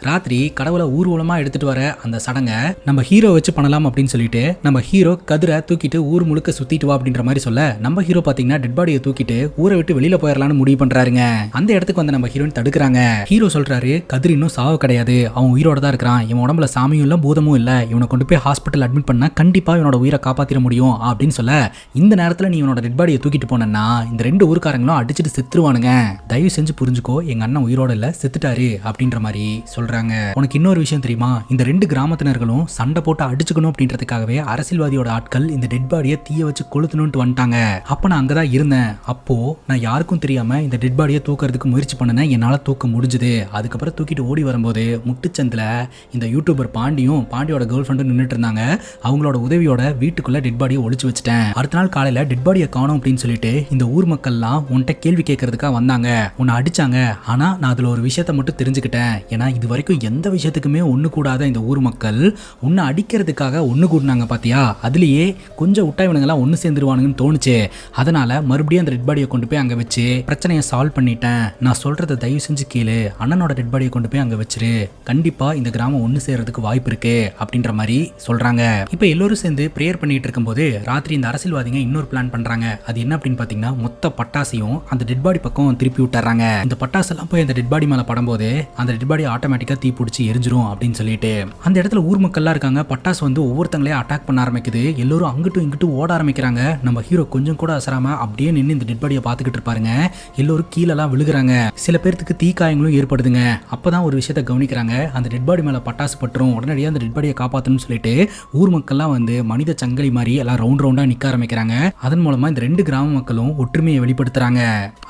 ராத்திரி கடவுளை ஊர்வலமா எடுத்துட்டு வர அந்த சடங்கை நம்ம ஹீரோ வச்சு பண்ணலாம் அப்படின்னு சொல்லிட்டு நம்ம ஹீரோ கதிரை தூக்கிட்டு ஊர் முழுக்க சுத்திட்டு வா அப்படின்ற மாதிரி சொல்ல, நம்ம ஹீரோ பாத்தீங்கன்னா டெட் பாடியை தூக்கிட்டு ஊரை விட்டு வெளியில போயிடலாம்னு முடிவு பண்றாருங்க. அந்த இடத்துக்கு வந்து நம்ம ஹீரோயின் தடுக்கிறாங்க. ஹீரோ சொல்றாரு, கதிர் இன்னும் சாவு கிடையாது, அவன் உயிரோட தான் இருக்கிறான், இவன் உடம்புல சாமியும் இல்ல பூதமும் இல்ல, இவனை கொண்டு போய் ஹாஸ்பிட்டல் அட்மிட் பண்ணா கண்டிப்பா இவனோட உயிரை காப்பாத்திர முடியும் அப்படின்னு சொல்ல, இந்த நேரத்துல நீ இவனோட டெட் பாடியை தூக்கிட்டு போனா இந்த ரெண்டு ஊர்க்காரங்களும் அடிச்சுட்டு செத்துருவானுங்க, தயவு செஞ்சு புரிஞ்சுக்கோ, எங்க அண்ணன் உயிரோட இல்ல செத்துட்டாரு அப்படின்ற மாதிரி சொல்றாங்க. உனக்கு இன்னொரு விஷயம் தெரியுமா, இந்த ரெண்டு கிராமத்தினர்களும் சண்டை போட்டு அடிச்சுக்கணும் அப்படின்றதுக்காகவே அரசியல்வாதியோட ஆட்கள் இந்த டெட் பாடியை தீய வச்சு கொளுத்தணும்னு வந்துட்டாங்க. அப்ப நான் அங்கதான் இருந்தேன். அப்போ நான் யாருக்கும் தெரியாம இந்த டெட் பாடியை தூக்கிறதுக்கு முயற்சி பண்ணேன், என்னால தூக்க முடிஞ்சது. அதுக்கப்புறம் தூக்கிட்டு ஓடி வரும்போது முட்டுச்சந்தில இந்த யூடியூபர் பாண்டியோட கேர்ள் ஃப்ரெண்டும் நின்றுட்டு இருந்தாங்க. அவங்களோட உதவியோட வீட்டுக்குள்ள டெட் பாடியை ஒளிச்சு வச்சுட்டேன். அடுத்த நாள் காலையில டெட் பாடியை காணோம் அப்படின்னு சொல்லிட்டு இந்த ஊர் மக்கள்லாம் உன்கிட்ட கேள்வி கேட்கறதுக்காக வந்தாங்க, உன்னை அடிச்சாங்க. ஆனா நான் அதுல ஒரு விஷயத்த மட்டும் தெரிஞ்சுக்கிட்டேன், ஏன்னா இது வரைக்கும் எந்த விஷயத்துக்குமே ஒண்ணு கூடாத இந்த ஊர் மக்கள் உன்னை அடிக்கிறதுக்காக ஒண்ணு கூடினாங்க பாத்தியா, அதுலயே கொஞ்சம் விட்டாயிவனுங்கெல்லாம் ஒண்ணு சேர்ந்துருவானுங்கன்னு தோணுச்சு. அதனால மறுபடியும் அந்த டெட் பாடியை கொண்டு போய் அங்க வச்சு பிரச்சனையை சால்வ் பண்ணிட்டேன். நான் சொல்றதை தயவு செஞ்சு கேளு, அண்ணனோட டெட் பாடியை கொண்டு போய் அங்க வச்சிரு, கண்டிப்பா இந்த கிராமம் ஒண்ணு சேர்றதுக்கு வாய்ப்பு இருக்கு அப்படின்ற மாதிரி சொல்றாங்க. இப்ப எல்லாரும் சேர்ந்து பிரேயர் பண்ணிட்டு இருக்கும்போது ராத்திரி இந்த அரசியல்வாதிங்க இன்னொரு பிளான் பண்றாங்க. அது என்ன அப்படின்னு பாத்தீங்கன்னா, மொத்த பட்டாசையும் அந்த டெட் பாடி பக்கம் திருப்பி விட்டுறாங்க. இந்த பட்டாசு எல்லாம் போய் அந்த டெட் பாடி மேல படும்போது அந்த டெட் பாடி ஆட்டோமேட்டிக்கா தீ பிடிச்சி எரிஞ்சிரும் அப்படின்னு சொல்லிட்டு அந்த இடத்துல ஊர் மக்கள்லாம் இருக்காங்க. பட்டாசு வந்து ஒவ்வொருத்தங்களையும் அட்டாக் பண்ண ஆரம்பிக்குது. எல்லாரும் அங்கிட்டும் இங்கிட்டும் ஓட ஆரம்பிக்கிறாங்க. நம்ம ஹீரோ கொஞ்சம் கூட அசராம அப்படியே நின்று இந்த டெட் பாடியை பார்த்துக்கிட்டு இருப்பாருங்க. எல்லாரும் கீழெல்லாம் விழுகிறாங்க. சில பேருக்கு தீ காயங்களும் ஏற்படுதுங்க. அப்பதான் ஒரு விஷயத்த கவனிக்கிறாங்க, அந்த டெட் பாடி மேல பட்டாசு பட்டுரும், உடனடியாக அந்த டெட் பாடியை காப்பாற்றணும்னு சொல்லிட்டு ஊர் மக்கள்லாம் வந்து மனித சங்கிலி மாதிரி எல்லாம் ரவுண்டா நிக்க ஆரம்பிக்கிறாங்க. அதன் மூலமா இந்த ரெண்டு கிராம மக்களும் ஒற்றுமையை வெளிப்படுத்துறாங்க.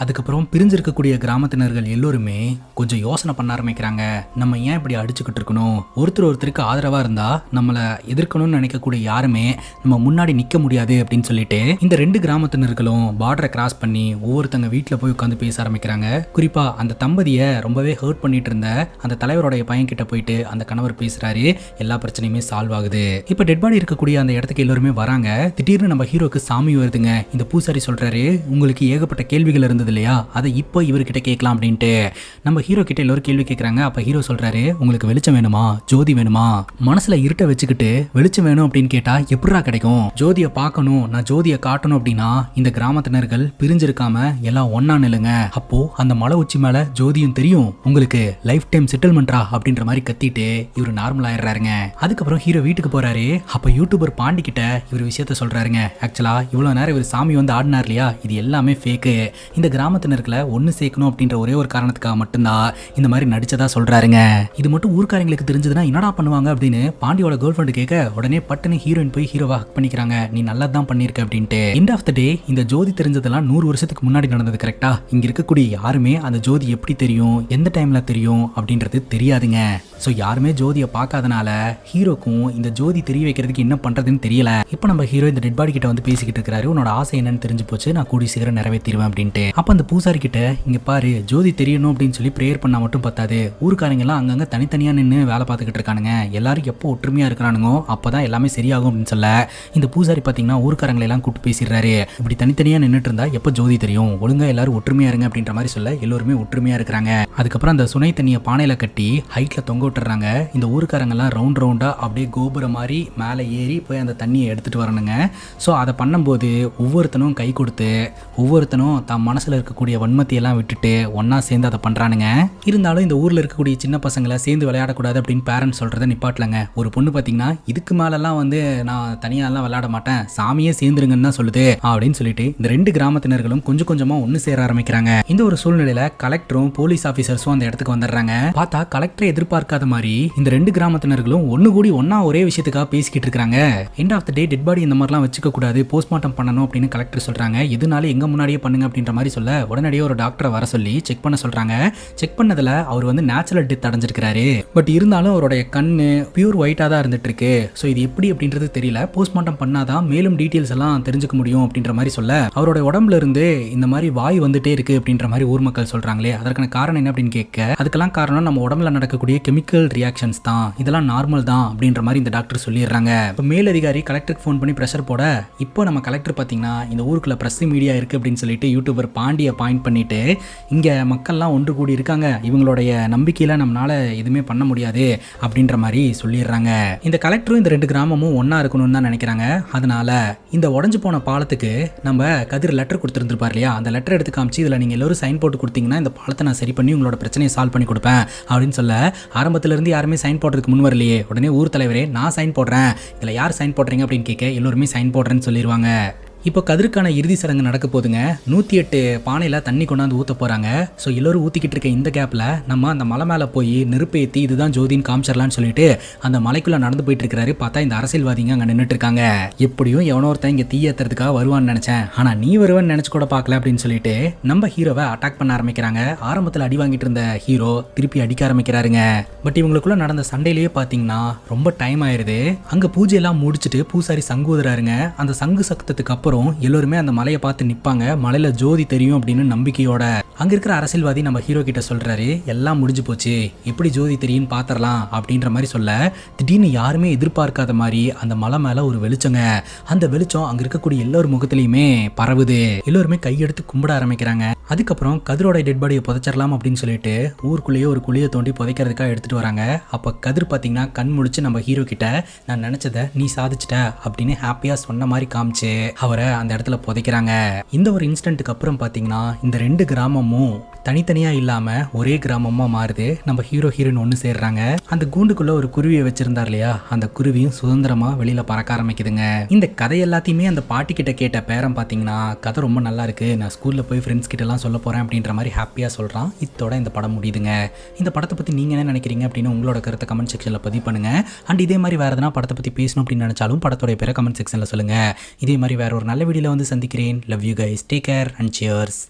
அதுக்கப்புறம் பிரிஞ்சிருக்கக்கூடிய கிராமத்தினர்கள் எல்லோருமே கொஞ்சம் யோசனை பண்ண ஆரம்பிக்கிறாங்க, நம்ம ஏன் இப்படி அடிச்சுக்கிட்டு இருக்கணும், ஒருத்தருக்கு ஆதரவா இருந்தா நம்மளை எதிர்க்கணும்னு நினைக்கக்கூடிய யாருமே நம்ம முன்னாடி நிக்க முடியாது அப்படின்னு சொல்லிட்டு இந்த ரெண்டு கிராமத்தினர்களும் பார்டரை கிராஸ் பண்ணி ஒவ்வொருத்தங்க வீட்டில் போய் உட்காந்து பேச ஆரம்பிக்கிறாங்க. குறிப்பா அந்த தம்பதியை ரொம்பவே ஹர்ட் பண்ணிட்டு இருந்த அந்த தலைவருடைய பையன் கிட்ட போயிட்டு அந்த கணவர் பேசுறாரு. எல்லா பிரச்சனையுமே சால்வ் ஆகுது. இப்ப டெட் பாடி இருக்கக்கூடிய அந்த இடத்துக்கு எல்லாருமே வராங்க. திடீர்னு நம்ம ஹீரோக்கு சாமி வருதுங்க. இந்த பூசாரி சொல்றாரு, உங்களுக்கு ஏகப்பட்ட கேள்விகள் இருந்தது இல்லையா, அதை இப்போ இவர்கிட்ட கேட்கலாம் அப்படின்ட்டு நம்ம ஹீரோ கிட்ட எல்லாரும் கேள்வி கேட்கறாங்க. அப்ப ஹீரோ சொல்றாரு, உங்களுக்கு வெளிச்சம் வேணுமா, ஜோதி வேணுமா, மனசுல இருட்ட வச்சுக்கிட்டு வெளிச்சம் வேணும் அப்படின்னு கேட்டா எப்படிரா கிடைக்கும், ஜோதியை பார்க்கணும், நான் ஜோதியை காட்டணும் அப்படின்னா இந்த கிராமத்தினர்கள் பிரிஞ்சிருக்காம எல்லாம் ஒன்னா நில்லுங்க, அப்போ அந்த மலை உச்சி மேல ஜோதியும் தெரியும், உங்களுக்கு லைஃப் டைம் செட்டில்மெண்ட்ரா அப்படின்ற மாதிரி கத்திட்டு இவர் நார்மல் ஆயிடுறாருங்க. அதுக்கப்புறம் ஹீரோ வீட்டுக்கு போறாரு. அப்ப யூடியூபர் பாண்டி கிட்ட இவர் விஷயத்த சொல்றாருங்க. ஆக்சுவலா இவ்வளவு நேரம் இவர் சாமி வந்து ஆடினார் இல்லையா, இது எல்லாமே ஃபேக்கு, இந்த கிராமத்தினர்களை ஒன்னு சேர்க்கணும் அப்படின்ற ஒரே ஒரு காரணத்துக்காக மட்டும்தான் இந்த மாதிரி நடிச்சதா சொல்றாருங்க. இது மட்டும் ஊர்க்காரங்களுக்கு தெரிஞ்சதுன்னா என்னடா பண்ணுவாங்க அப்படின்னு பாண்டியோட கேர்ள் ஃப்ரெண்ட் கேட்க உடனே பட்டுன்னு ஹீரோயின் போய் ஹீரோவா ஹக் பண்ணிக்கிறாங்க. நீ நல்லா தான் பண்ணிருக்க அப்படின்ட்டு. எண்ட் ஆஃப் த டே இந்த ஜோதி தெரிஞ்சதெல்லாம் 100 வருஷத்துக்கு முன்னாடி நடந்தது கரெக்டா. இங்க இருக்கக்கூடிய யாருமே அந்த ஜோதி எப்படி தெரியும், எந்த டைம்ல தெரியும் அப்படின்றது தெரியாதுங்க. ஸோ யாருமே ஜோதியை பார்க்காதனால ஹீரோக்கும் இந்த ஜோதி தெரிய வைக்கிறதுக்கு என்ன பண்றதுன்னு தெரியல. இப்போ நம்ம ஹீரோ இந்த டெட் பாடி கிட்ட வந்து பேசிக்கிட்டு இருக்காரு. உன்னோட ஆசை என்னன்னு தெரிஞ்சு போச்சு, நான் கூடி சீக்கிரம் நிறைவேற்றிடுவேன் அப்படின்ட்டு. அப்ப அந்த பூசாரி கிட்ட இங்க பாரு, ஜோதி தெரியணும் அப்படின்னு சொல்லி பிரேயர் பண்ணா மட்டும் பத்தாது, ஊர்க்காரங்க எல்லாம் அங்கங்க தனித்தனியா நின்று வேலை பார்த்துக்கிட்டு இருக்கானுங்க, எல்லாரும் எப்போ ஒற்றுமையா இருக்கிறானுங்க அப்பதான் எல்லாமே சரியாகும் அப்படின்னு சொல்ல இந்த பூசாரி பாத்தீங்கன்னா ஊர்க்காரங்களை எல்லாம் கூப்பிட்டு பேசிடுறாரு. இப்படி தனித்தனியா நின்றுட்டு இருந்தா எப்ப ஜோதி தெரியும், ஒழுங்கா எல்லாரும் ஒற்றுமையா இருங்க அப்படின்ற மாதிரி சொல்ல எல்லோருமே ஒற்றுமையா இருக்கிறாங்க. அதுக்கப்புறம் அந்த சுனை தண்ணியை பானையில பானையில கட்டி ஹைட்ல தொங்க விட்டுறாங்க. இந்த ஊருக்காரங்கெல்லாம் ரவுண்ட் ரவுண்டா அப்படியே கோபுரம் மாதிரி மேலே ஏறி போய் அந்த தண்ணியை எடுத்துட்டு வரணுங்க. ஸோ அதை பண்ணும்போது ஒவ்வொருத்தனும் கை கொடுத்து ஒவ்வொருத்தனும் தான் மனசுல இருக்கக்கூடிய வன்மத்தையெல்லாம் விட்டுட்டு ஒன்னா சேர்ந்து அதை பண்றானுங்க. இருந்தாலும் இந்த ஊர்ல இருக்கக்கூடிய சின்ன பசங்களை சேர்ந்து விளையாடக்கூடாது அப்படின்னு பேரண்ட்ஸ் சொல்றதை நிப்பாட்டலங்க. ஒரு பொண்ணு பாத்தீங்கன்னா இதுக்கு மேலெல்லாம் வந்து நான் தனியாலாம் விளையாட மாட்டேன், சாமியே சேர்ந்துருங்கன்னு தான் சொல்லுது அப்படின்னு சொல்லிட்டு இந்த ரெண்டு கிராமத்தினர்களும் கொஞ்சம் கொஞ்சமா ஒன்னு சேர ஆரம்பிக்கிறாங்க. இந்த ஒரு சூழ்நிலையில கலெக்டரும் போலீஸ் ஆபீசர்ஸும் அந்த இடத்துக்கு வந்துடுறாங்க. பார்த்தா கலெக்டரை எதிர்பார்க்காத மாதிரி இந்த ரெண்டு கிராமத்தினர்களும் ஒன்னு கூடி ஒன்னா ஒரே விஷயத்துக்காக பேசிக்கிட்டு இருக்காங்க. End of the day dead body இந்த மாதிரிலாம் வச்சுக்க கூடாது, போஸ்ட்மார்ட்டம் பண்ணணும் அப்படின்னு கலெக்டர் சொல்றாங்க. எதுனால எங்க முன்னாடியே பண்ணுங்க அப்படின்ற மாதிரி சொல்ல உடனடியே ஒரு டாக்டரை வர சொல்லி செக் பண்ண சொல்றாங்க. செக் பண்ணதுல அவர் வந்து நேச்சுரல் டெத் அடைஞ்சிருக்காரு. பட் இருந்தாலும் அவருடைய கண்ணு பியூர் ஒயிட்டா தான் இருந்துட்டு இருக்கு. ஸோ இது எப்படி அப்படின்றது தெரியல, போஸ்ட்மார்ட்டம் பண்ணாதான் மேலும் டீட்டெயில்ஸ் எல்லாம் தெரிஞ்சுக்க முடியும் அப்படின்ற மாதிரி சொல்ல அவருடைய உடம்புல இருந்து இந்த மாதிரி வாய் வந்துட்டே இருக்கு அப்படின்ற மாதிரி ஊர் மக்கள் சொல்றாங்களே, அதற்கான காரணம் என்ன அப்படின்னு கேட்க அதுக்கெல்லாம் காரணம் நம்ம உடம்புல நடக்கக்கூடிய கெமிக்கல் ரியாக்ஷன்ஸ் தான், இதெல்லாம் நார்மல் தான் அப்படின்ற மாதிரி இந்த டாக்டர் சொல்லிடுறாங்க. இப்போ மேலதிகாரி கலெக்டருக்கு ஃபோன் பண்ணி ப்ரெஷர் போட இப்போ நம்ம கலெக்டர் பார்த்தீங்கன்னா இந்த ஊருக்குள்ள பிரஸ் மீடியா இருக்கு அப்படின்னு சொல்லிட்டு யூடியூபர் பாண்டியை பாயிண்ட் பண்ணிட்டு இங்க மக்கள்லாம் ஒன்று கூடி இருக்காங்க, இவங்களுடைய நம்பிக்கையில நம்மளால எதுவுமே பண்ண முடியாது அப்படின்ற மாதிரி சொல்லிடுறாங்க. இந்த கலெக்டரும் இந்த ரெண்டு கிராமமும் ஒன்னா இருக்கணும்னு தான் நினைக்கிறாங்க. அதனால இந்த உடஞ்சு போன பாலத்துக்கு நம்ம கதிர் லெட்டர் கொடுத்துருந்துருப்பார் இல்லையா, அந்த லெட்டர் எடுத்து காமிச்சு இதில் நீங்கள் எல்லோரும் சைன் போட்டு கொடுத்தீங்கன்னா இந்த பாலத்தை நான் சரி பண்ணி உங்களோட பிரச்சனையை சால்வ் பண்ணி கொடுப்பேன் அப்படின்னு சொல்ல ஆரம்பத்திலிருந்து யாருமே சைன் போடுறதுக்கு முன் வரலையே. உடனே ஊர் தலைவரே நான் சைன் போடுறேன், இதில் யார் சைன் போடுறீங்க அப்படின்னு கேட்க எல்லோருமே சைன் போடுறேன்னு சொல்லிடுவாங்க. இப்போ கதிருக்கான இறுதி சடங்கு நடக்க போதுங்க. 108 பானையில் தண்ணி கொண்டாந்து ஊற்ற போகிறாங்க. ஸோ எல்லோரும் ஊற்றிக்கிட்டு இருக்க இந்த கேப்பில் நம்ம அந்த மலை மேலே போய் நெருப்பேற்றி இதுதான் ஜோதின்னு காமிச்சிடலான்னு சொல்லிட்டு அந்த மலைக்குள்ளே நடந்து போயிட்டு இருக்காரு. பார்த்தா இந்த அரசியல்வாதிங்க அங்கே நின்றுட்டு இருக்காங்க. எப்படியும் எவனோ ஒருத்தன் இங்கே தீ ஏற்றுறதுக்காக வருவான்னு நினச்சேன், ஆனால் நீ வருவான்னு நினச்சி கூட பார்க்கல அப்படின்னு சொல்லிட்டு நம்ம ஹீரோவை அட்டாக் பண்ண ஆரம்பிக்கிறாங்க. ஆரம்பத்தில் அடி வாங்கிட்டு இருந்த ஹீரோ திருப்பி அடிக்க ஆரம்பிக்கிறாருங்க. பட் இவங்களுக்குள்ள நடந்த சண்டையிலேயே பார்த்தீங்கன்னா ரொம்ப டைம் ஆயிடுது. அங்கே பூஜையெல்லாம் முடிச்சுட்டு பூசாரி சங்கு ஊதுறாருங்க. அந்த சங்கு சத்தத்துக்கு அப்புறம் எல்லோருமே அந்த மலையை பார்த்து நிப்பாங்க. மலையில ஜோதி தெரியும் அப்படின்னு நம்பிக்கையோட அங்க இருக்கிற அரசியல்வாதி நம்ம ஹீரோ கிட்ட சொல்றாரு, எல்லாம் முடிஞ்சு போச்சு, எப்படி ஜோதி தெரியும் பாத்திரலாம் அப்படின்ற மாதிரி சொல்ல திடீர்னு யாருமே எதிர்பார்க்காத மாதிரி அந்த மலை மேல ஒரு வெளிச்சங்க. அந்த வெளிச்சம் அங்க இருக்கக்கூடிய எல்லாரும் முகத்திலையுமே பரவுது. எல்லோருமே கையெடுத்து கும்பிட ஆரம்பிக்கிறாங்க. அதுக்கப்புறம் கதிரோட டெட் பாடியை புதைச்சிடலாம் அப்படின்னு சொல்லிட்டு ஊருக்குள்ளேயே ஒரு குழியை தோண்டி புதைக்கிறதுக்காக எடுத்துட்டு வராங்க. அப்ப கதிர் பாத்தீங்கன்னா கண் முழிச்சு நம்ம ஹீரோ கிட்ட நான் நினைச்சதை நீ சாதிச்சிட்ட அப்படின்னு ஹாப்பியா சொன்ன மாதிரி காமிச்சு அவரை அந்த இடத்துல புதைக்கிறாங்க. இந்த ஒரு இன்சிடென்ட்டுக்கு அப்புறம் பாத்தீங்கன்னா இந்த ரெண்டு கிராமமும் தனித்தனியா இல்லாம ஒரே கிராமமா மாறுது. நம்ம ஹீரோ ஹீரோயின் ஒன்று சேர்றாங்க. அந்த கூண்டுக்குள்ள ஒரு குருவியை வச்சிருந்தார் இல்லையா, அந்த குருவியும் சுதந்திரமா வெளியில பறக்க ஆரம்பிக்குதுங்க. இந்த கதை எல்லாத்தையுமே அந்த பாட்டி கிட்ட கேட்ட பேரன் பாத்தீங்கன்னா கதை ரொம்ப நல்லா இருக்கு, நான் ஸ்கூல்ல போய் ஃப்ரெண்ட்ஸ் கிட்ட எல்லாம் சொல்ல போறேன் அப்படின்ற மாதிரி ஹாப்பியா சொல்றான். இதோட இந்த படம் முடியுதுங்க. இந்த படத்தை பத்தி நீங்க என்ன நினைக்கிறீங்க அப்படின்னு உங்களோட கருத்தை கமெண்ட் செக்ஷன்ல பதிவு பண்ணுங்க. அண்ட் இதே மாதிரி வேற எதனா படத்தை பத்தி பேசணும் அப்படின்னு நினைச்சாலும் படத்தோட பேரை கமெண்ட் செக்ஷன்ல சொல்லுங்க. இதே மாதிரி வேற ஒரு நல்ல வீடியோல வந்து சந்திக்கிறேன். Love you guys, take care and cheers.